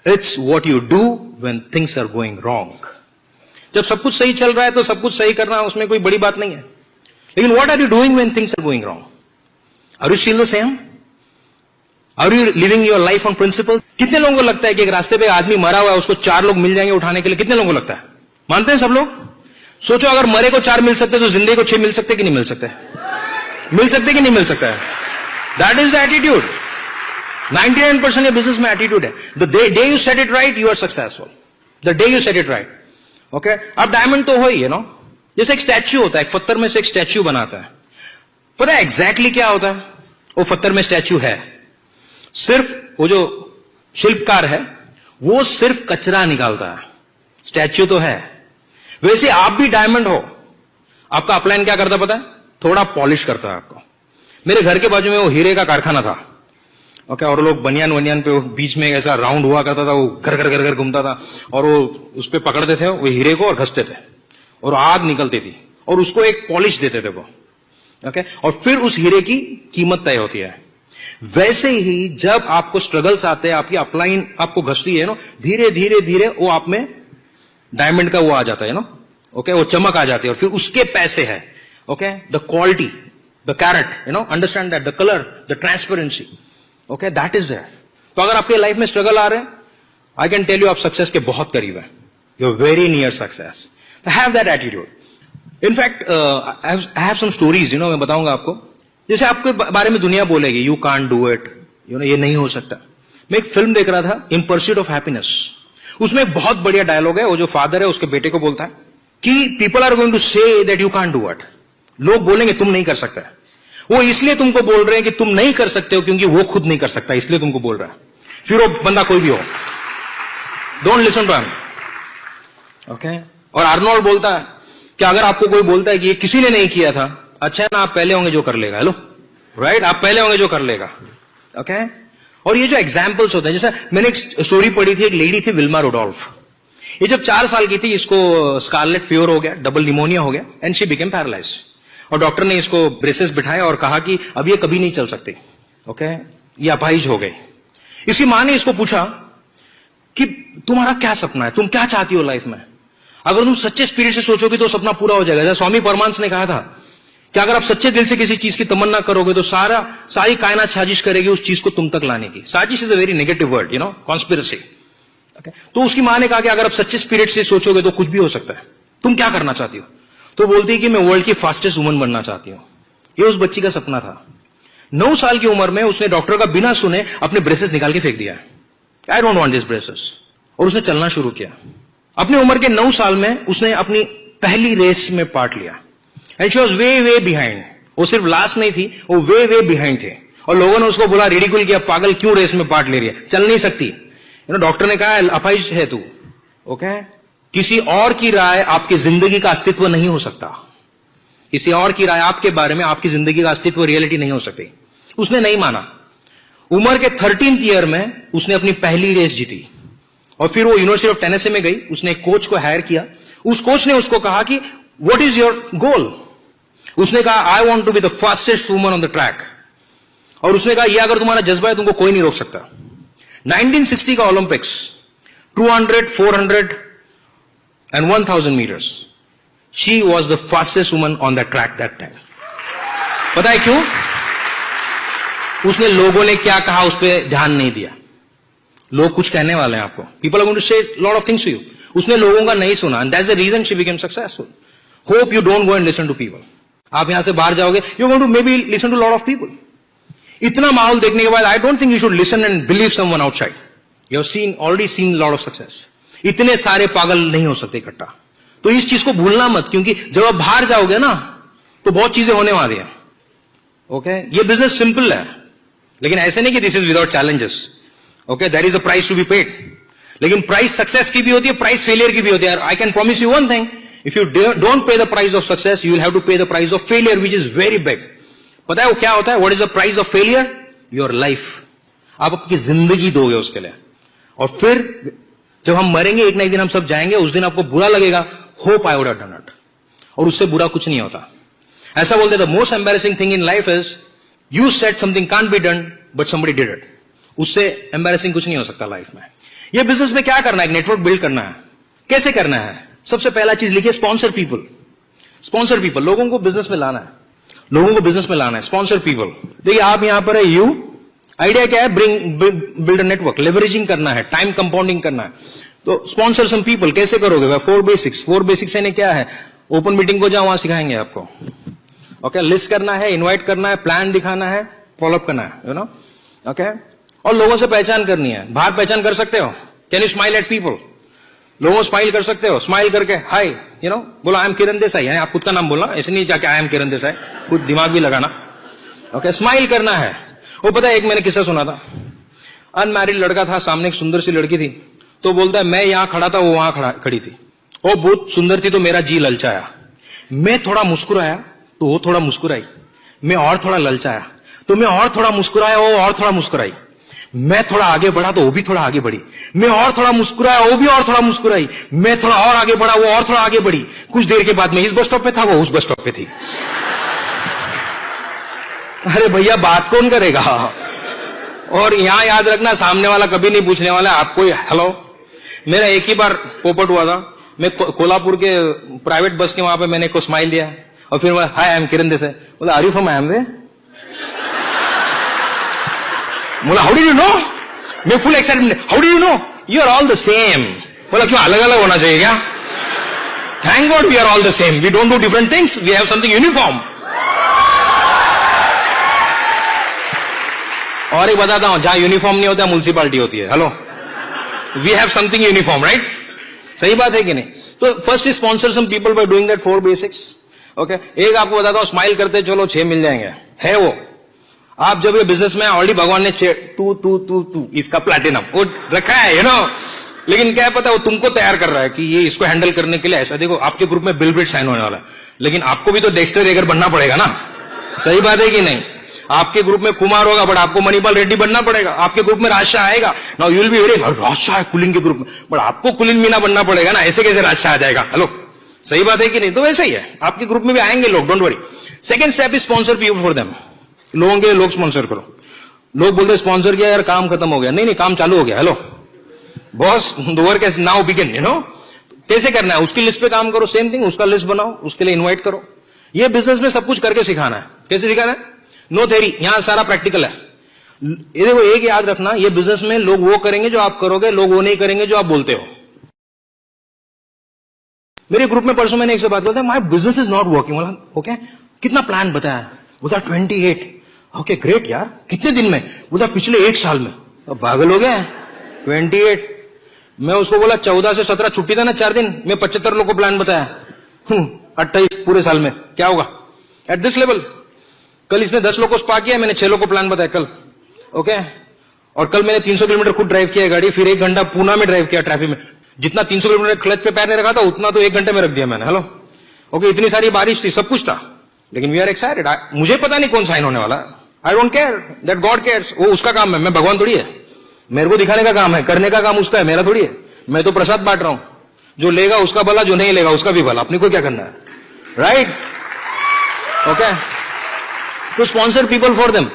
it's what you do when things are going wrong. जब सब कुछ सही चल रहा है तो सब कुछ सही करना, उसमें कोई बड़ी बात नहीं है। लेकिन what are you doing when things are going wrong? Are you still the same? Are you living your life on principle? कितने लोगों को लगता है कि एक रास्ते पे आदमी मरा हुआ है, उसको 4 लोग मिल जाएंगे उठाने के लिए? कितने लोगों को लगता है? मानते हैं सब लोग? सोचो, अगर मरे को 4 मिल सकते तो जिंदगी को 6 मिल सकते कि नहीं मिल सकते? मिल सकते कि नहीं मिल सकता है? That is the attitude. 99% business में एटीट्यूड है। The day you set it right, you are successful. The day you set it right. Okay, अब डायमंड तो हो ही, यू नो, जैसे एक स्टैच्यू होता है, एक पत्थर में से एक स्टैच्यू बनाता है। पता है एग्जैक्टली क्या होता है? वो पत्थर में स्टैच्यू है, सिर्फ वो जो शिल्पकार है वो सिर्फ कचरा निकालता है, स्टैच्यू तो है। वैसे आप भी डायमंड हो, आपका अपलाइन क्या करता पता है? थोड़ा पॉलिश करता है आपको। मेरे घर के बाजू में वो हीरे का कारखाना था, ओके, और लोग बनियान वनियान पे बीच में ऐसा राउंड हुआ करता था, वो घर घर घर घर घूमता था, और वो उस पे पकड़ते थे वो हीरे को और घसते थे, और आग निकलती थी, और उसको एक पॉलिश देते थे वो, ओके, और फिर उस हीरे की कीमत तय होती है। वैसे ही जब आपको स्ट्रगल्स आते हैं, आपकी अपलाइन आपको घसती है, नो, धीरे धीरे धीरे वो आप में डायमंड का वो आ जाता है, नो, ओके, वो चमक आ जाती है, और फिर उसके पैसे है, okay, the quality, the carat, you know, understand that, the colour, the transparency, okay, that is there. तो अगर आपके लाइफ में स्ट्रगल आ रहे हैं, आई कैन टेल यू आप सक्सेस के बहुत करीब है, you are very near success. Have that attitude. In fact I have some stories, you know, मैं बताऊंगा आपको। जैसे आपके बारे में दुनिया बोलेगी you can't do it, you no, ये नहीं हो सकता। मैं एक फिल्म देख रहा था, इन परस्यूट ऑफ हैप्पीनेस। उसमें एक बहुत बढ़िया डायलॉग है, वो जो फादर है उसके बेटे को बोलता है कि people are going to say that you can't do it. लोग बोलेंगे तुम नहीं कर सकते। वो इसलिए तुमको बोल रहे हैं कि तुम नहीं कर सकते हो क्योंकि वो खुद नहीं कर सकता, इसलिए तुमको बोल रहा है। फिर वो बंदा कोई भी हो, don't listen to him, okay. और आर्नोल्ड बोलता है कि अगर आपको कोई बोलता है कि ये किसी ने नहीं किया था, अच्छा है ना, आप पहले होंगे जो कर लेगा। हेलो, राइट, आप पहले होंगे जो कर लेगा, ओके। और ये जो एग्जाम्पल्स होते हैं, जैसे मैंने एक स्टोरी पढ़ी थी, एक लेडी थी विल्मा रुडोल्फ। ये जब 4 साल की थी, इसको स्कारलेट फीवर हो गया, डबल निमोनिया हो गया, एंड शी बिकेम पैरालाइज्ड। और डॉक्टर ने इसको ब्रेसेस बिठाया और कहा कि अब ये कभी नहीं चल सकती, ओके, ये अपाहिज हो गए। इसी मां ने इसको पूछा कि तुम्हारा क्या सपना है, तुम क्या चाहती हो लाइफ में? अगर तुम सच्चे स्पिरिट से सोचोगे तो सपना पूरा हो जाएगा। जैसे स्वामी परमांस ने कहा था कि अगर आप सच्चे दिल से किसी चीज की तमन्ना करोगे तो सारी कायनात साजिश करेगी उस चीज को तुम तक लाने की। साजिश is a very negative word, you know, conspiracy. तो उसकी मां ने कहा कि अगर आप सच्चे स्पिरिट से सोचोगे तो कुछ भी हो सकता है, तुम क्या करना चाहती हो? तो बोलती है कि मैं वर्ल्ड की फास्टेस्ट वुमन बनना चाहती हूं। ये उस बच्ची का सपना था। 9 साल की उम्र में उसने डॉक्टर का बिना सुने अपने ब्रेसेस निकाल के फेंक दिया। आई डोंट वांट दिस ब्रेसेस। और उसने चलना शुरू किया। अपनी उम्र के 9 साल में उसने अपनी पहली रेस में पार्ट लिया। And she was way behind. वो सिर्फ लास्ट नहीं थी, वो वे बिहाइंड थे। और लोगों ने उसको बोला, रिडिकुल किया, पागल क्यों रेस में पार्ट ले रही है, चल नहीं सकती। डॉक्टर ने कहा अपाहिज है तू। ओके, किसी और की राय आपकी जिंदगी का अस्तित्व नहीं हो सकता। किसी और की राय आपके बारे में आपकी जिंदगी का अस्तित्व, रियलिटी नहीं हो सकती। उसने नहीं माना। उम्र के 13th ईयर में उसने अपनी पहली रेस जीती। और फिर वो यूनिवर्सिटी ऑफ टेनेसी में गई। उसने एक कोच को हायर किया। उस कोच ने उसको कहा कि व्हाट इज योर गोल? उसने कहा I want to be the fastest woman on the track. और उसने कहा, यह अगर तुम्हारा जज्बा है तुमको कोई नहीं रोक सकता। 1960 का Olympics 200, 400 and 1000 meters. She was the fastest woman on that track that time. पता है क्यों? उसने लोगों ने क्या कहा उस पर ध्यान नहीं दिया। लोग कुछ कहने वाले हैं आपको। People are going to say lot of things to you. उसने लोगों का नहीं सुना and that's the reason she became successful. Hope you don't go and listen to people. आप यहां से बाहर जाओगे, you're going to maybe listen to lot of people. इतना माहौल देखने के बाद I don't think you should listen and believe someone outside. You have already seen lot of success. इतने सारे पागल नहीं हो सकते इकट्ठा। तो इस चीज को भूलना मत, क्योंकि जब आप बाहर जाओगे ना तो बहुत चीजें होने वाली हैं। ओके, ये बिजनेस सिंपल है, लेकिन ऐसे नहीं कि this is without challenges. Okay, there is a price to be paid. लेकिन प्राइस सक्सेस की भी होती है, प्राइस फेलियर की भी होती है। I can promise you one thing, if you don't pay the price of success, you will have to pay the price of failure, which is very big. पता है वो क्या होता है? What is the price of failure? Your life. आप आपकी जिंदगी दोगे उसके लिए। और फिर जब हम मरेंगे, एक ना एक दिन हम सब जाएंगे, उस दिन आपको बुरा लगेगा, hope I would have done it. और उससे बुरा कुछ नहीं होता। ऐसा बोलते, the most embarrassing thing in life is you said something can't be done but somebody did it. उससे एम्बैरेसिंग कुछ नहीं हो सकता लाइफ में। ये बिजनेस में क्या करना है? एक नेटवर्क बिल्ड करना है। कैसे करना है? सबसे पहला चीज लिखिए, स्पॉन्सर पीपल। स्पॉन्सर पीपल, लोगों को बिजनेस में लाना है। लोगों को बिजनेस में लाना है, स्पॉन्सर पीपल। देखिए आप यहां पर है, यू आइडिया क्या है? बिल्ड अ नेटवर्क, लेवरेजिंग करना है, टाइम कंपाउंडिंग करना है। तो स्पॉन्सर सम पीपल कैसे करोगे? 4 बेसिक्स। 4 बेसिक्स यानी क्या है? ओपन मीटिंग को जाओ, वहां सिखाएंगे आपको। ओके, लिस्ट करना है, इनवाइट करना है, प्लान दिखाना है, फॉलोअप करना है, यू नो। ओके, और लोगों से पहचान करनी है। बाहर पहचान कर सकते हो? Can you smile at people? लोगों को स्माइल कर सकते हो? स्माइल करके हाय, यू नो, बोलो आई एम किरण देसाई। यानी आप खुद का नाम बोलना, ऐसे नहीं जाके आई एम किरण देसाई, खुद दिमाग भी लगाना। ओके, स्माइल करना है। वो पता है, एक मैंने किस्सा सुना था। अनमैरिड लड़का था, सामने एक सुंदर सी लड़की थी। तो बोलता है, मैं यहां खड़ा था, वो वहां खड़ी थी। वो बहुत सुंदर थी, तो मेरा जी ललचाया। मैं थोड़ा मुस्कुराया तो वो थोड़ा मुस्कुराई। मैं और थोड़ा ललचाया तो मैं और थोड़ा मुस्कुराया, वो और थोड़ा मुस्कुराई। मैं थोड़ा आगे बढ़ा तो वो भी थोड़ा आगे बढ़ी। मैं और थोड़ा मुस्कुराया, वो भी और थोड़ा मुस्कुराई। मैं थोड़ा और आगे बढ़ा, वो और थोड़ा आगे बढ़ी। कुछ देर के बाद मैं इस बस स्टॉप पे था, वो उस बस स्टॉप पे थी। अरे भैया, बात कौन करेगा? और यहां याद रखना, सामने वाला कभी नहीं पूछने वाला आपको हेलो। मेरा एक ही बार पोपट हुआ था। मैं कोल्हापुर के प्राइवेट बस के वहां पे मैंने को स्माइल दिया और फिर बोला हाय आई एम किरण देसाई। बोला आर यू फ्रॉम एमवे? बोला हाउ डिड यू नो? मैं full excited, how did you know? You are all the same. बोला क्यों अलग अलग होना चाहिए क्या? Thank God we are all the same, we don't do different things, we have something uniform. और एक बताता हूं, जहां यूनिफॉर्म नहीं होता म्युनिसिपैलिटी होती है। Hello, we have something uniform, right? सही बात है कि नहीं? तो first is sponsor some people by doing that 4 basics. Okay, एक आपको बताता हूं, स्माइल करते चलो 6 मिल जाएंगे, है वो। आप जब ये बिजनेस में ऑलरेडी भगवान ने तू इसका प्लैटिनम वो रखा है, यू नो। लेकिन क्या है पता है, वो तुमको तैयार कर रहा है कि ये इसको हैंडल करने के लिए ऐसा। देखो आपके ग्रुप में बिल गेट्स साइन होने वाला है, लेकिन आपको भी तो डेक्स्टर एगर बनना पड़ेगा ना। सही बात है कि नहीं? आपके ग्रुप में कुमार होगा बट आपको मणिपाल रेड्डी बनना पड़ेगा। आपके ग्रुप में राजशाह आएगा, now you will be very Rajshah है कुलीन के ग्रुप में, बट आपको कुलीन मीना बनना पड़ेगा ना। ऐसे कैसे राजशाह आ जाएगा? हेलो, सही बात है कि नहीं? तो वैसा ही है, आपके ग्रुप में भी आएंगे लोग, don't worry. Second step is sponsor people for them. लोगों के लोग स्पॉन्सर करो। लोग बोलते स्पॉन्सर किया यार काम खत्म हो गया, नहीं नहीं काम चालू हो गया। Hello boss, the work has now begin, कैसे करना है उसकी लिस्ट पे काम करो, सेम थिंग उसका लिस्ट बनाओ, उसके लिए इन्वाइट करो। ये बिजनेस में सब कुछ करके सिखाना है। कैसे सिखाना है? नो थ्योरी, यहां सारा प्रैक्टिकल है। ये देखो एक याद रखना, ये बिजनेस में लोग वो करेंगे जो आप करोगे, लोग वो नहीं करेंगे जो आप बोलते हो। मेरे ग्रुप में परसों मैंने एक से बात बोलता है, my business is not working. बोला ओके, कितना प्लान बताया? बोला 28। ओके ग्रेट यार, कितने दिन में? बोला पिछले 1 साल में। अब पागल हो गया, 28। मैं उसको बोला 14 से 17 छुट्टी था ना 4 दिन, मैं 75 लोगों को प्लान बताया, 28 पूरे साल में क्या होगा एट दिस लेवल। कल इसने 10 लोगों को स्पा किया, मैंने 6 लोगों को प्लान बताया कल। ओके, और कल मैंने 300 किलोमीटर खुद ड्राइव किया गाड़ी, फिर 1 घंटा पूना में ड्राइव किया ट्रैफिक में। जितना 300 किलोमीटर क्लच पे पैर नहीं रखा था उतना तो 1 घंटे में रख दिया मैंने। हेलो ओके, इतनी सारी बारिश थी, सब कुछ था, लेकिन वी आर एक्साइटेड। मुझे पता नहीं कौन साइन होने वाला, I don't care, that God cares. वो उसका काम है, मैं भगवान थोड़ी है। मेरे को दिखाने का काम है, करने का काम उसका है, मेरा थोड़ी है। मैं तो प्रसाद बांट रहा हूं, जो लेगा उसका भला, जो नहीं लेगा उसका भी भला, अपने को क्या करना है, right? Okay, to sponsor people for them.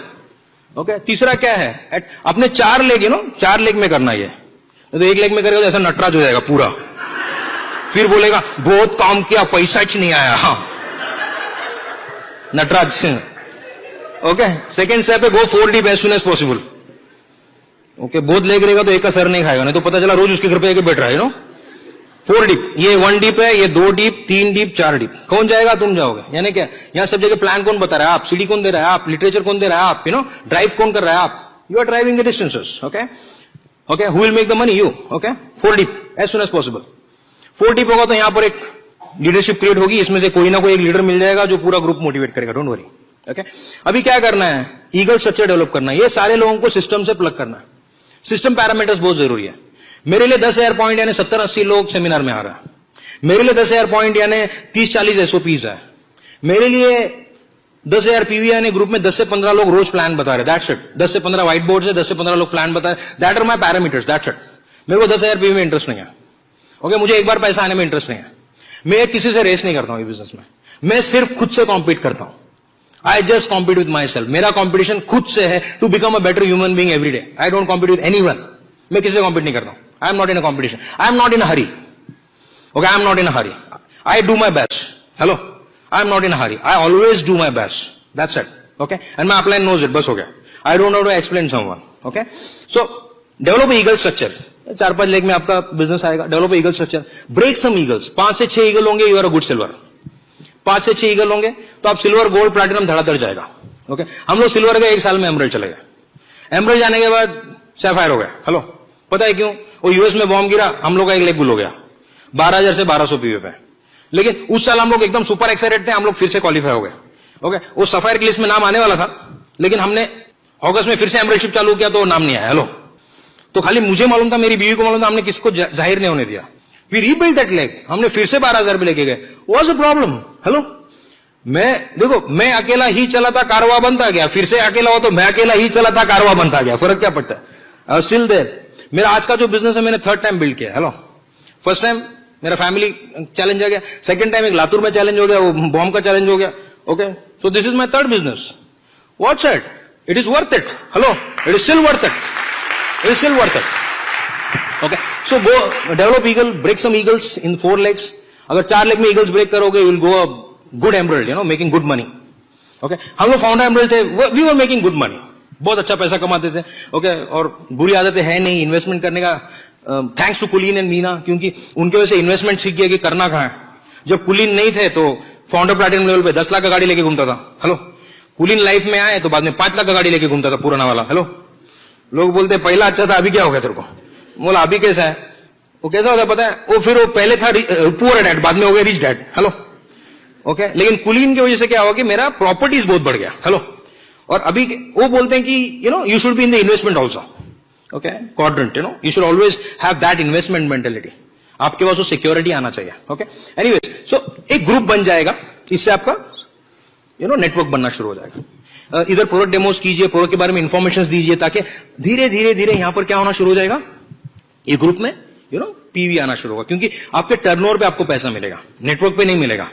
Okay, तीसरा क्या है? अपने 4 लेग 4 लेग में करना ये, तो 1 लेग में करेगा तो ऐसा नटराज हो जाएगा पूरा, फिर बोलेगा बहुत काम किया पैसा ही नहीं आया। हाँ नटराज। ओके, सेकेंड स्टेप है go 4 deep as soon as possible. Okay, बहुत लेग रहेगा तो एक का सर नहीं खाएगा, नहीं तो पता चला रोज उसके घर पे आके बैठ रहा है 4 डीप, ये 1 डीप है, ये 2 डीप, 3 डीप, 4 डीप। कौन जाएगा? तुम जाओगे। यानी क्या, यहां सब जगह प्लान कौन बता रहा है? आप। सीडी कौन दे रहा है? आप। लिटरेचर कौन दे रहा है? आप। ड्राइव कौन कर रहा है? आप। You are driving the distances. Okay okay, who will make the money? You. Okay, 4 deep as soon as possible. 4 deep होगा तो यहां पर एक लीडरशिप क्रिएट होगी, इसमें से कोई ना कोई एक लीडर मिल जाएगा जो पूरा ग्रुप मोटिवेट करेगा, डोंट वरी। ओके, अभी क्या करना है? ईगल स्ट्रक्चर डेवलप करना है। ये सारे लोगों को सिस्टम से प्लग करना है। सिस्टम पैरामीटर्स बहुत जरूरी है। मेरे लिए 10,000 पॉइंट यानी 70-80 लोग सेमिनार में आ रहा है। मेरे लिए 10,000 पॉइंट यानी 30-40 एसओपीज है। मेरे लिए 10,000 पीवी यानी ग्रुप में 10 से 15 लोग रोज प्लान बता रहे, दैट्स इट। 10 से 15 व्हाइट बोर्ड से 10 से 15 लोग प्लान बता रहे, that are my parameters, that's it. मेरे को 10,000 पीवी में इंटरेस्ट नहीं है। ओके, मुझे एक बार पैसा आने में इंटरेस्ट नहीं है। मैं किसी से रेस नहीं करता हूं बिजनेस में, मैं सिर्फ खुद से कॉम्पीट करता हूं। I just compete with myself. मेरा कंपटीशन खुद से है, to become a better human being every day. I don't compete with anyone. मैं किसी से compete नहीं करता हूं. I am not in a competition. I am not in a hurry. Okay, I am not in a hurry. I do my best. Hello? I am not in a hurry. I always do my best. That's it. Okay? And my upline knows it. बस हो गया. I don't know to explain someone. Okay? So, develop a eagle structure. 4-5 leg में आपका business आएगा. Develop a eagle structure. Break some eagles. 5 से 6 eagle होंगे, you are a good silver. 5 से 6 eagle होंगे तो आप सिल्वर, गोल्ड, प्लैटिनम धड़ाधड़ जाएगा। ओके, हम लोग सिल्वर गए, 1 साल में एमरल्ड चले गए। एमरल्ड जाने के बाद सैफायर हो गया। हेलो, पता है क्यों? वो यूएस में बॉम्ब गिरा, हम लोग का एक लेग गुल हो गया 12,000 से 1200 पीवी पे। लेकिन उस साल हम लोग एकदम सुपर एक्साइटेड थे, हम लोग फिर से क्वालिफाई हो गए। ओके, वो सफायर की लिस्ट में नाम आने वाला था, लेकिन हमने अगस्त में फिर से एमरल्डशिप चालू किया तो नाम नहीं आया। हेलो, तो खाली मुझे मालूम था, मेरी बीवी को मालूम था, हमने किसको जाहिर नहीं होने दिया। वी रीबिल्ड दैट लेग, हमने फिर से 12,000 भी लेके गए। What is the problem? Hello, मैं अकेला ही चला था, कारवा बनता गया, फिर से अकेला हो तो मैं अकेला ही चला था, कारवा बनता गया। फर्क क्या पड़ता है? Still there. मेरा आज का जो बिजनेस है मैंने 3rd टाइम बिल्ड किया। हेलो, फर्स्ट टाइम मेरा फैमिली चैलेंज आ गया, सेकंड टाइम एक लातूर में चैलेंज हो गया, वो बॉम्ब का चैलेंज हो गया। Okay, so this is my 3rd business. What's it? It is worth it. Hello, it is still worth it, it is still worth it. Okay, so go develop eagle, break some eagles in 4 legs. अगर 4 leg में eagles break करोगे, you will go a good emerald, making good money. Okay, हम लोग founder emerald थे, we were making good money, बहुत अच्छा पैसा कमाते थे। ओके, और बुरी आदतें है नहीं इन्वेस्टमेंट करने का। थैंक्स टू कुलीन एंड मीना, क्योंकि उनके वजह से इन्वेस्टमेंट सीख गया कि करना कहां है। जब कुलीन नहीं थे तो फाउंडर प्लैटिनम लेवल पे 10 लाख का गाड़ी लेके घूमता था। हेलो, कुलीन लाइफ में आए तो बाद में 5 लाख का गाड़ी लेके घूमता था, पुराना वाला। हेलो, लोग बोलते पहला अच्छा था, अभी क्या हो गया तेरे को? बोला अभी कैसा है? वो कैसा होता है पता है? वो पहले था पुअर डैड, बाद में हो गया रिच डैड। हेलो, ओके, लेकिन कुलीन की वजह से क्या हुआ कि मेरा प्रॉपर्टीज बहुत बढ़ गया। हेलो, और अभी वो बोलते हैं कि you should be in the investment also. Okay, quadrant, you should always have that investment mentality. आपके पास वो सिक्योरिटी आना चाहिए। ओके, एनीवेज, सो एक ग्रुप बन जाएगा, इससे आपका नेटवर्क बनना शुरू हो जाएगा। इधर प्रोडक्ट डेमोस कीजिए, प्रोडक्ट के बारे में इंफॉर्मेशन दीजिए, ताकि धीरे धीरे धीरे यहां पर क्या होना शुरू हो जाएगा, ये ग्रुप में पीवी आना शुरू होगा, क्योंकि आपके टर्नओवर पे आपको पैसा मिलेगा, नेटवर्क पे नहीं मिलेगा।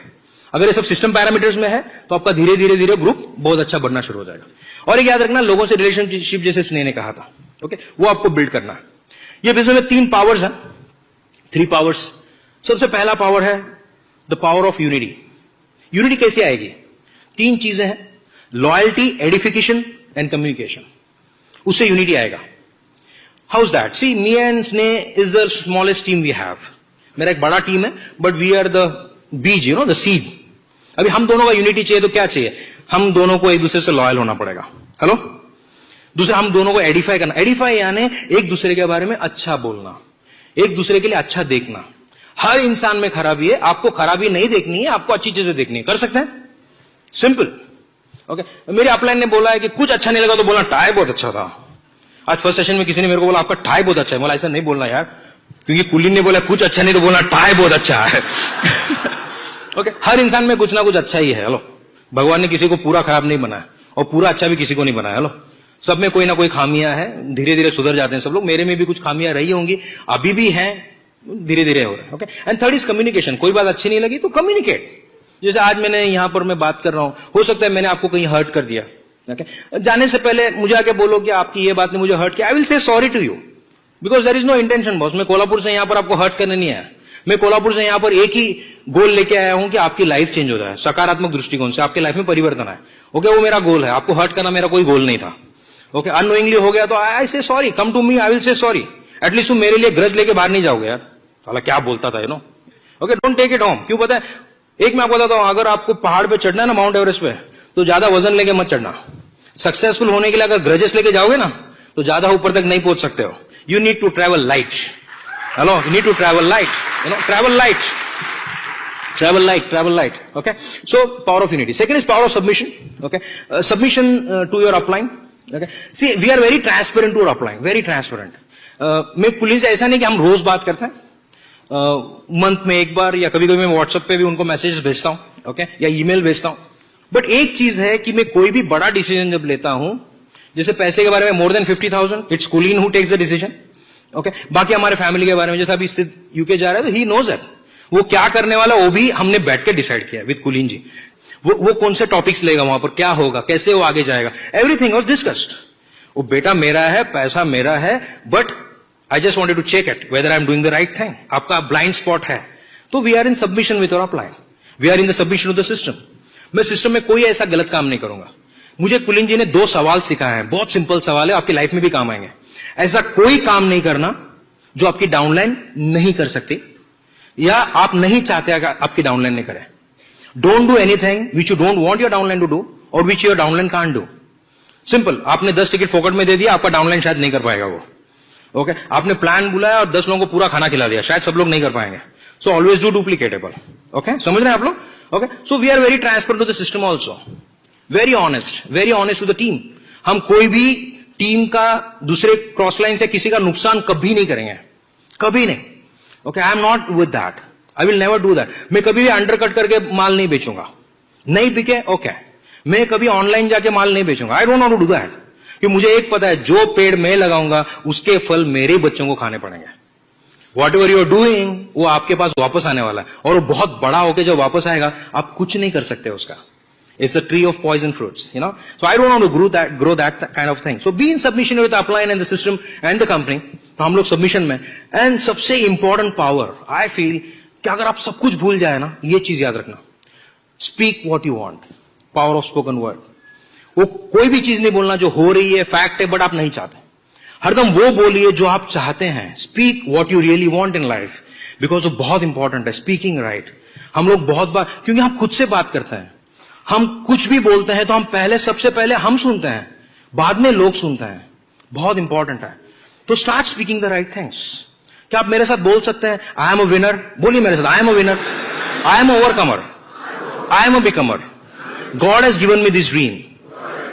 अगर ये सब सिस्टम पैरामीटर्स में है तो आपका धीरे धीरे ग्रुप बहुत अच्छा बनना शुरू हो जाएगा। और एक याद रखना, लोगों से रिलेशनशिप, जैसे स्नेह ने कहा था, ओके, वो आपको बिल्ड करना है। ये बिजनेस में 3 पावर्स हैं, 3 पावर्स। सबसे पहला पावर है the power of unity. Unity कैसे आएगी? 3 चीजें हैं, लॉयल्टी, एडिफिकेशन एंड कम्युनिकेशन, उससे यूनिटी आएगा। How is that? See, me and Sneh is the smallest team we have. मेरा एक बड़ा टीम है, बट वी आर द बीज, द सीड। अभी हम दोनों का यूनिटी चाहिए तो क्या चाहिए? हम दोनों को एक दूसरे से लॉयल होना पड़ेगा। हेलो? दूसरा, हम दोनों को एडिफाई करना। एडिफाई यानी एक दूसरे के बारे में अच्छा बोलना, एक दूसरे के लिए अच्छा देखना। हर इंसान में खराबी है, आपको खराबी नहीं देखनी है, आपको अच्छी चीजें देखनी है। कर सकते हैं? सिंपल। ओके, मेरे अपलाइन ने बोला है कि कुछ अच्छा नहीं लगा तो बोलना टाई बहुत अच्छा था। आज फर्स्ट सेशन में किसी ने मेरे को बोला आपका टाई बहुत अच्छा है। बोला ऐसा नहीं बोलना यार, क्योंकि कुलीन ने बोला कुछ अच्छा नहीं तो बोलना टाई बहुत अच्छा है। ओके, हर इंसान में कुछ ना कुछ अच्छा ही है। हेलो? भगवान ने किसी को पूरा खराब नहीं बनाया और पूरा अच्छा भी किसी को नहीं बनाया। हेलो? सब में कोई ना कोई खामियां है, धीरे धीरे सुधर जाते हैं सब लोग। मेरे में भी कुछ खामियां रही होंगी, अभी भी हैं, धीरे धीरे हो रहा है। Okay, and third is communication. कोई बात अच्छी नहीं लगी तो कम्युनिकेट। जैसे आज मैंने यहां पर मैं बात कर रहा हूं, हो सकता है मैंने आपको कहीं हर्ट कर दिया। ओके, जाने से पहले मुझे आके बोलो कि आपकी ये बात ने मुझे हर्ट किया, I will say sorry to you, because there is no intention boss. मैं कोल्हापुर से यहां पर आपको हर्ट करने नहीं आया। मैं कोल्हापुर से यहां पर एक ही गोल लेके आया हूं कि आपकी लाइफ चेंज हो जाए, सकारात्मक दृष्टिकोण से आपकी लाइफ में परिवर्तन आए। ओके, वो मेरा गोल है। आपको हर्ट करना मेरा कोई गोल नहीं था। ओके, अननोइंगली हो गया तो I say sorry, come to me, I will say sorry. At least तुम मेरे लिए ग्रज लेके बाहर नहीं जाओगे यार। साला क्या बोलता था, okay, don't take it home. क्यों पता है? एक मैं आपको बताता हूं, अगर आपको पहाड़ पे चढ़ना है ना, माउंट एवरेस्ट पे, तो ज्यादा वजन लेके मत चढ़ना। सक्सेसफुल होने के लिए अगर ग्रजेस लेके जाओगे ना तो ज्यादा ऊपर तक नहीं पहुंच सकते हो। You need to travel light. Hello, you need to travel light, travel light, travel light, travel light. Okay, so power of unity. Second is power of submission. Okay, submission to your upline. Okay, see, we are very transparent to your upline, very transparent. मैं police ऐसा नहीं कि हम रोज बात करते हैं, month में एक बार, या कभी कभी मैं व्हाट्सएप पे भी उनको मैसेज भेजता हूं, ओके, या ईमेल भेजता हूं। बट एक चीज है कि मैं कोई भी बड़ा डिसीजन जब लेता हूं, जैसे पैसे के बारे में more than 50,000, it's Colleen who takes the decision. Okay, बाकी हमारे फैमिली के बारे में, जैसे अभी सिद्ध यूके जा रहा है तो ही नोज दैट, वो क्या करने वाला वो भी हमने बैठ के डिसाइड किया विद कुलीन जी। वो कौन से टॉपिक्स लेगा वहां पर, क्या होगा, कैसे वो आगे जाएगा, एवरीथिंग वाज डिस्कस्ड। वो बेटा मेरा है, पैसा मेरा है, but I just wanted to check it whether I am doing the right thing. आपका ब्लाइंड स्पॉट है तो we are in submission with our upline, we are in the submission of the system. मैं system में कोई ऐसा गलत काम नहीं करूंगा। मुझे कुलीन जी ने 2 सवाल सिखाए हैं, बहुत सिंपल सवाल है, आपकी लाइफ में भी काम आएंगे। ऐसा कोई काम नहीं करना जो आपकी डाउनलाइन नहीं कर सकती या आप नहीं चाहते आपकी डाउनलाइन नहीं करे। Don't do anything which you don't want your downline to do और which your downline can't do. Simple, आपने 10 टिकट फोकट में दे दिया, आपका डाउनलाइन शायद नहीं कर पाएगा वो। ओके, आपने प्लान बुलाया और 10 लोगों को पूरा खाना खिला दिया, शायद सब लोग नहीं कर पाएंगे। So always do duplicatable. Okay, समझ रहे हैं आप लोग? Okay, so we are very transparent to the system also, very honest to the team. हम कोई भी टीम का दूसरे क्रॉस लाइन से किसी का नुकसान कभी नहीं करेंगे, कभी नहीं। Okay, I am not with that, I will never do that. मैं कभी भी अंडरकट करके माल नहीं बेचूंगा, नहीं बिके ओके। मैं कभी ऑनलाइन जाके माल नहीं बेचूंगा, I don't want to do that. कि मुझे एक पता है, जो पेड़ मैं लगाऊंगा उसके फल मेरे बच्चों को खाने पड़ेंगे। Whatever you are doing वो आपके पास वापस आने वाला है, और वो बहुत बड़ा होकर जब वापस आएगा आप कुछ नहीं कर सकते उसका। It's a tree of poison fruits, you know. So I don't want to grow that kind of thing. So be in submission with upline and the system and the company. तो हम लोग सबमिशन में। And सबसे important power I feel कि अगर आप सब कुछ भूल जाए ना, ये चीज याद रखना, speak what you want, power of spoken word. वो कोई भी चीज नहीं बोलना जो हो रही है, फैक्ट है, बट आप नहीं चाहते। हरदम वो बोलिए जो आप चाहते हैं। Speak what you really want in life, because वो बहुत इंपॉर्टेंट है, स्पीकिंग राइट। हम लोग बहुत बार, क्योंकि हम खुद से बात करते हैं, हम कुछ भी बोलते हैं तो हम सबसे पहले हम सुनते हैं, बाद में लोग सुनते हैं। बहुत इंपॉर्टेंट है। तो start speaking the right things. क्या आप मेरे साथ बोल सकते हैं आई एम अ विनर? बोलिए मेरे साथ, I am a winner, I am overcomer, I am a becomer, God has given me this dream,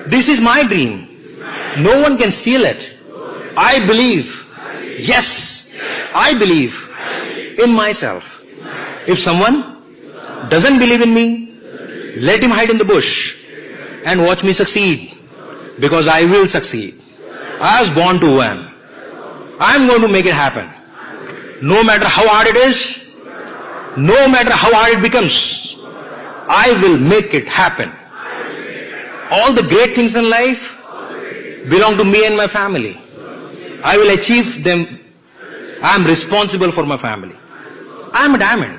this is my dream, no one can steal it, I believe, yes, I believe in myself. If someone doesn't believe in me, let him hide in the bush and watch me succeed, because I will succeed. I was born to win. I'm going to make it happen, no matter how hard it is, no matter how hard it becomes. I will make it happen. All the great things in life belong to me and my family. I will achieve them. I am responsible for my family. I am a diamond.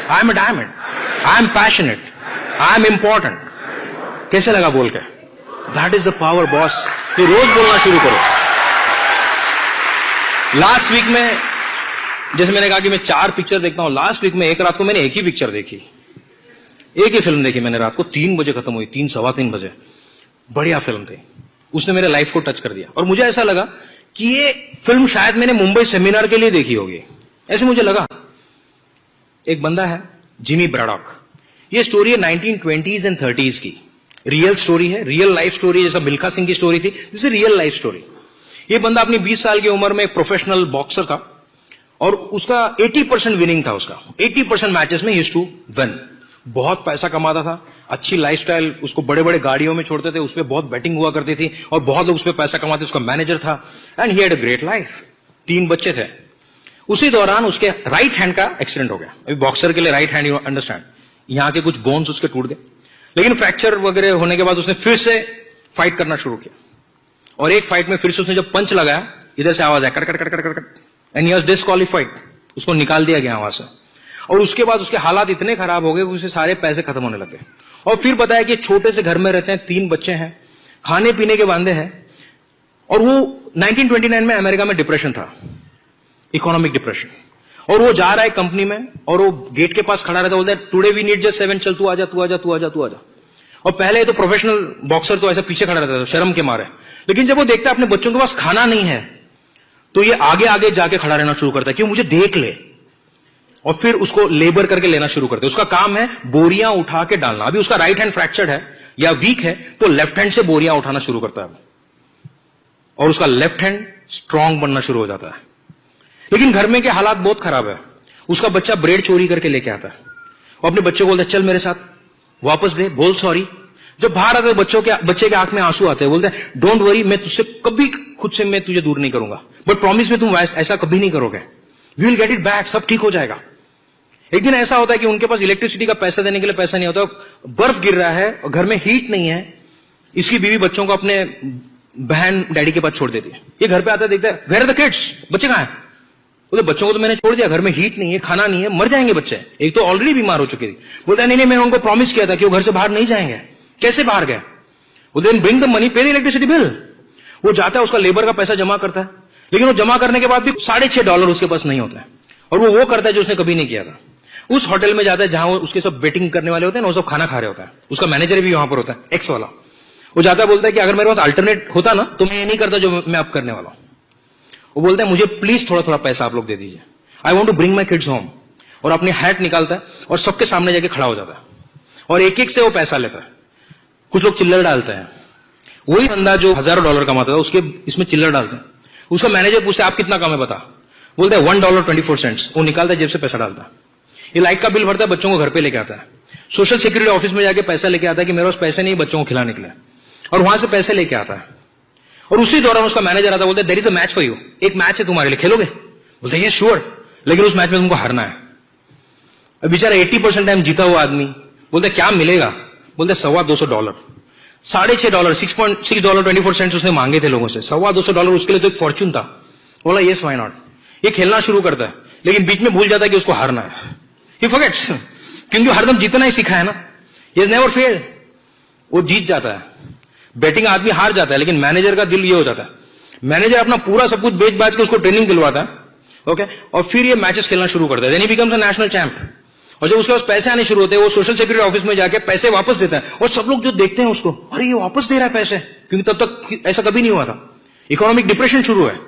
I am a diamond. I am passionate. I am important. कैसे लगा बोल के? That is the power, boss. तो रोज बोलना शुरू करो. Last week में, जैसे मैंने कहा कि मैं 4 पिक्चर देखता हूं, लास्ट वीक में एक रात को मैंने एक ही पिक्चर देखी, एक ही फिल्म देखी मैंने रात को, 3 बजे खत्म हुई, 3 सवा 3 बजे. बढ़िया फिल्म थी, उसने मेरे लाइफ को टच कर दिया. और मुझे ऐसा लगा कि ये फिल्म शायद मैंने मुंबई सेमिनार के लिए देखी होगी, ऐसे मुझे लगा. एक बंदा है जिमी ब्रैडॉक. ये स्टोरी है 1920s एंड 30s की, रियल स्टोरी है, रियल लाइफ स्टोरी. जैसा मिल्खा सिंह की स्टोरी थी, this is real life story. ये बंदा अपनी 20 साल की उम्र में एक प्रोफेशनल बॉक्सर था और उसका 80% विनिंग था. उसका 80% मैचेस में ही यूज्ड टू विन. बहुत पैसा कमाता था, अच्छी लाइफस्टाइल, उसको बड़े बड़े गाड़ियों में छोड़ते थे, उसपे बहुत बैटिंग हुआ करती थी और बहुत लोग उसपे पैसा कमाते. उसका मैनेजर था and he had a great life. 3 बच्चे थे. उसी दौरान उसके राइट हैंड का एक्सीडेंट हो गया. अभी बॉक्सर के लिए राइट हैंड, यू अंडरस्टैंड, यहां के कुछ बोन्स उसके टूट गए. लेकिन फ्रैक्चर वगैरह होने के बाद उसने फिर से फाइट करना शुरू किया. और एक फाइट में फिर से उसने जब पंच लगाया, इधर से आवाज आया cut cut cut cut cut, and he was disqualified. उसको निकाल दिया गया वहां से. और उसके बाद उसके हालात इतने खराब हो गए कि उसे सारे पैसे खत्म होने लगे. और फिर बताया कि छोटे से घर में रहते हैं, 3 बच्चे हैं, खाने पीने के वांदे हैं. और वो 1929 में अमेरिका में डिप्रेशन था, इकोनॉमिक डिप्रेशन. और वो जा रहा है कंपनी में और वो गेट के पास खड़ा रहता है, बोलता है टुडे वी नीड जस्ट 7, चल तू आजा तू आजा तू आजा तू आजा. और पहले तो प्रोफेशनल बॉक्सर तो ऐसा पीछे खड़ा रहता था शर्म के मारे. लेकिन जब वो देखता है अपने बच्चों के पास खाना नहीं है, तो ये आगे आगे जाके खड़ा रहना शुरू करता है कि मुझे देख ले. और फिर उसको लेबर करके लेना शुरू करते हैं. उसका काम है बोरियां उठा के डालना. अभी उसका राइट हैंड फ्रैक्चर्ड है या वीक है, तो लेफ्ट हैंड से बोरियां उठाना शुरू करता है और उसका लेफ्ट हैंड स्ट्रांग बनना शुरू हो जाता है. लेकिन घर में के हालात बहुत खराब है. उसका बच्चा ब्रेड चोरी करके लेके आता है और अपने बच्चे को बोलता है चल मेरे साथ, वापस दे, बोल सॉरी. जब बाहर आते बच्चे के आंख में आंसू आते हैं. बोलते हैं डोंट वरी, मैं तुझसे कभी खुद से मैं तुझे दूर नहीं करूंगा, बट प्रॉमिस में तुम ऐसा कभी नहीं करोगे. We will get it back, सब ठीक हो जाएगा. एक दिन ऐसा होता है कि उनके पास इलेक्ट्रिसिटी का पैसा देने के लिए पैसा नहीं होता. बर्फ गिर रहा है और घर में हीट नहीं है. इसकी बीवी बच्चों को अपने बहन डैडी के पास छोड़ देती है. ये घर पे आता है, देखता है वेयर आर द किड्स, बच्चे कहां हैं. बोले बच्चों को तो मैंने छोड़ दिया, घर में हीट नहीं है, खाना नहीं है, मर जाएंगे बच्चे. एक तो ऑलरेडी बीमार हो चुके थे. बोलता है नहीं मैंने उनको प्रॉमिस किया था कि वो घर से बाहर नहीं जाएंगे. कैसे बाहर गए? वो देन ब्रिंग द मनी, पे द इलेक्ट्रिसिटी बिल. वो जाता है, उसका लेबर का पैसा जमा करता है, लेकिन वो जमा करने के बाद भी $6.5 उसके पास नहीं होता है. और वो करता है जो उसने कभी नहीं किया था. उस होटल में जाता है जहां उसके सब बेटिंग करने वाले होते हैं ना, वो सब खाना खा रहे होता है. उसका मैनेजर भी वहां पर होता है, एक्स वाला. वो जाता है, बोलता है कि अगर मेरे पास अल्टरनेट होता ना तो मैं ये नहीं करता जो मैं अब करने वाला हूं. वो बोलता है मुझे प्लीज थोड़ा थोड़ा पैसा आप लोग दे दीजिए, I want to bring my kids home. और अपनी हैट निकालता है और सबके सामने जाके खड़ा हो जाता है और एक एक से वो पैसा लेता है. कुछ लोग चिल्लर डालते हैं. वही बंदा जो $1000 कमाता था उसके इसमें चिल्लर डालते हैं. उसका मैनेजर पूछता है आप कितना कम है बता. बोलता है $1.24. वो निकालता है जेब से पैसा डालता है. ये लाइट का बिल भरता है, बच्चों को घर पे लेके आता है. सोशल सिक्योरिटी ऑफिस में जाके पैसा लेके आता है कि मेरे पास पैसे नहीं बच्चों को खिलाने के लिए. और वहां से पैसे लेके आता है. और उसी दौरान उसका मैनेजर आता है, बोलता है there is a match for you, एक मैच है तुम्हारे लिए, खेलोगे? बोलता है ये श्योर, लेकिन उस मैच में तुमको हारना है. अब बेचारा 80% टाइम जीता हुआ आदमी बोलता है क्या मिलेगा? बोलते $225. $6.5 $6.24 उसने मांगे थे लोगों से. $225 उसके लिए तो एक फॉर्च्यून था. बोला यस व्हाई नॉट. ये खेलना शुरू करता है, लेकिन बीच में भूल जाता है कि उसको हारना है. ही फॉरगेट्स, क्योंकि हरदम जीतना ही सीखा है ना. He has never failed. वो जीत जाता है. बैटिंग आदमी हार जाता है, लेकिन मैनेजर का दिल ये हो जाता है. मैनेजर अपना पूरा सब कुछ बेच बाच के उसको ट्रेनिंग दिलवाता है. ओके, और फिर ये मैचेस खेलना शुरू करता है. Then he becomes a national champ. और जब उसके पास पैसे आने शुरू होते हैं, वो सोशल सिक्योरिटी ऑफिस में जाके पैसे वापस देता है. और सब लोग जो देखते हैं उसको, अरे ये वापस दे रहा है पैसे, क्योंकि तब तक ऐसा कभी नहीं हुआ था. इकोनॉमिक डिप्रेशन शुरू है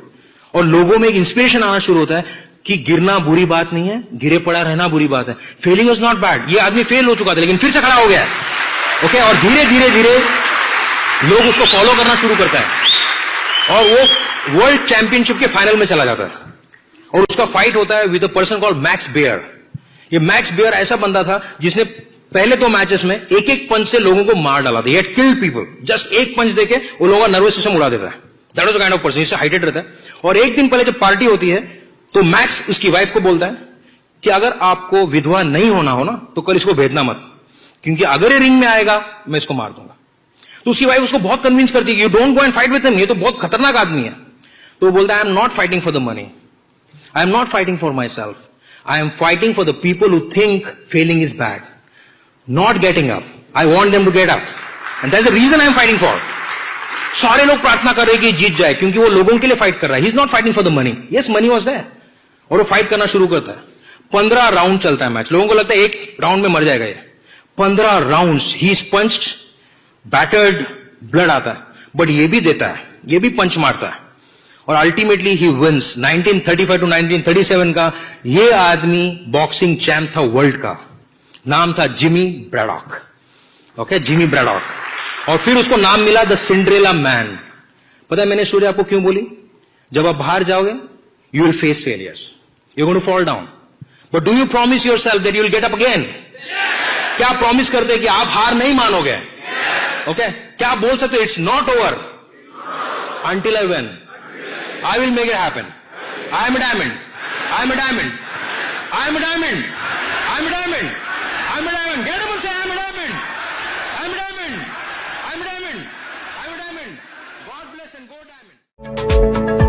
और लोगों में एक इंस्पिरेशन आना शुरू होता है कि गिरना बुरी बात नहीं है, गिरे पड़ा रहना बुरी बात है. Failing is not bad. ये आदमी फेल हो चुका था लेकिन फिर से खड़ा हो गया है. ओके, और धीरे धीरे धीरे लोग उसको फॉलो करना शुरू करता है और वो वर्ल्ड चैंपियनशिप के फाइनल में चला जाता है. और उसका फाइट होता है with a person called Max Baer. ये मैक्स बेयर ऐसा बंदा था जिसने पहले 2 मैचेस में एक एक पंच से लोगों को मार डाला था. He had killed people. Just एक पंच देके वो लोगों का नर्वस सिस्टम उड़ा देता है. That was the kind of person. इससे हाइटेड रहता है. और एक दिन पहले जब पार्टी होती है तो मैक्स उसकी वाइफ को बोलता है कि अगर आपको विधवा नहीं होना हो ना तो कल इसको भेजना मत, क्योंकि अगर ये रिंग में आएगा मैं इसको मार दूंगा। तो उसकी वाइफ उसको बहुत कन्विंस करती है कि you don't go and fight with him, ये तो बहुत खतरनाक आदमी है। तो वो बोलता है I am not fighting for the money, I am not fighting for myself, I am fighting for the people who think failing is bad, not getting up, I want them to get up and that's the reason I am fighting for. सारे लोग प्रार्थना कर रहे हैं कि जीत जाए क्योंकि वो लोगों के लिए फाइट कर रहा है, he is not fighting for the money. Yes, money was there, और वो फाइट करना शुरू करता है। 15 राउंड चलता है मैच, लोगों को लगता है एक राउंड में मर जाएगा ये। 15 rounds he is punched, battered, blood आता है, बट ये भी देता है, ये भी पंच मारता है, और अल्टीमेटली ही विंस। 1935 टू 1937 का ये आदमी बॉक्सिंग चैंप था वर्ल्ड का, नाम था Jimmy Braddock. Okay, Jimmy Braddock. और फिर उसको नाम मिला द सिंड्रेला मैन। पता है मैंने सूर्य आपको क्यों बोली? जब आप बाहर जाओगे you will face failures, you going to fall down, but do you promise yourself that you will get up again? क्या आप प्रॉमिस करते कि आप हार नहीं मानोगे? ओके, क्या आप बोल सकते हो it's not over until I win, I will make it happen, I am a diamond, I am a diamond, I am a diamond, I am a diamond, I am a diamond, get up and say I am a diamond, I am a diamond, I am a diamond, I am a diamond, God bless and go diamond.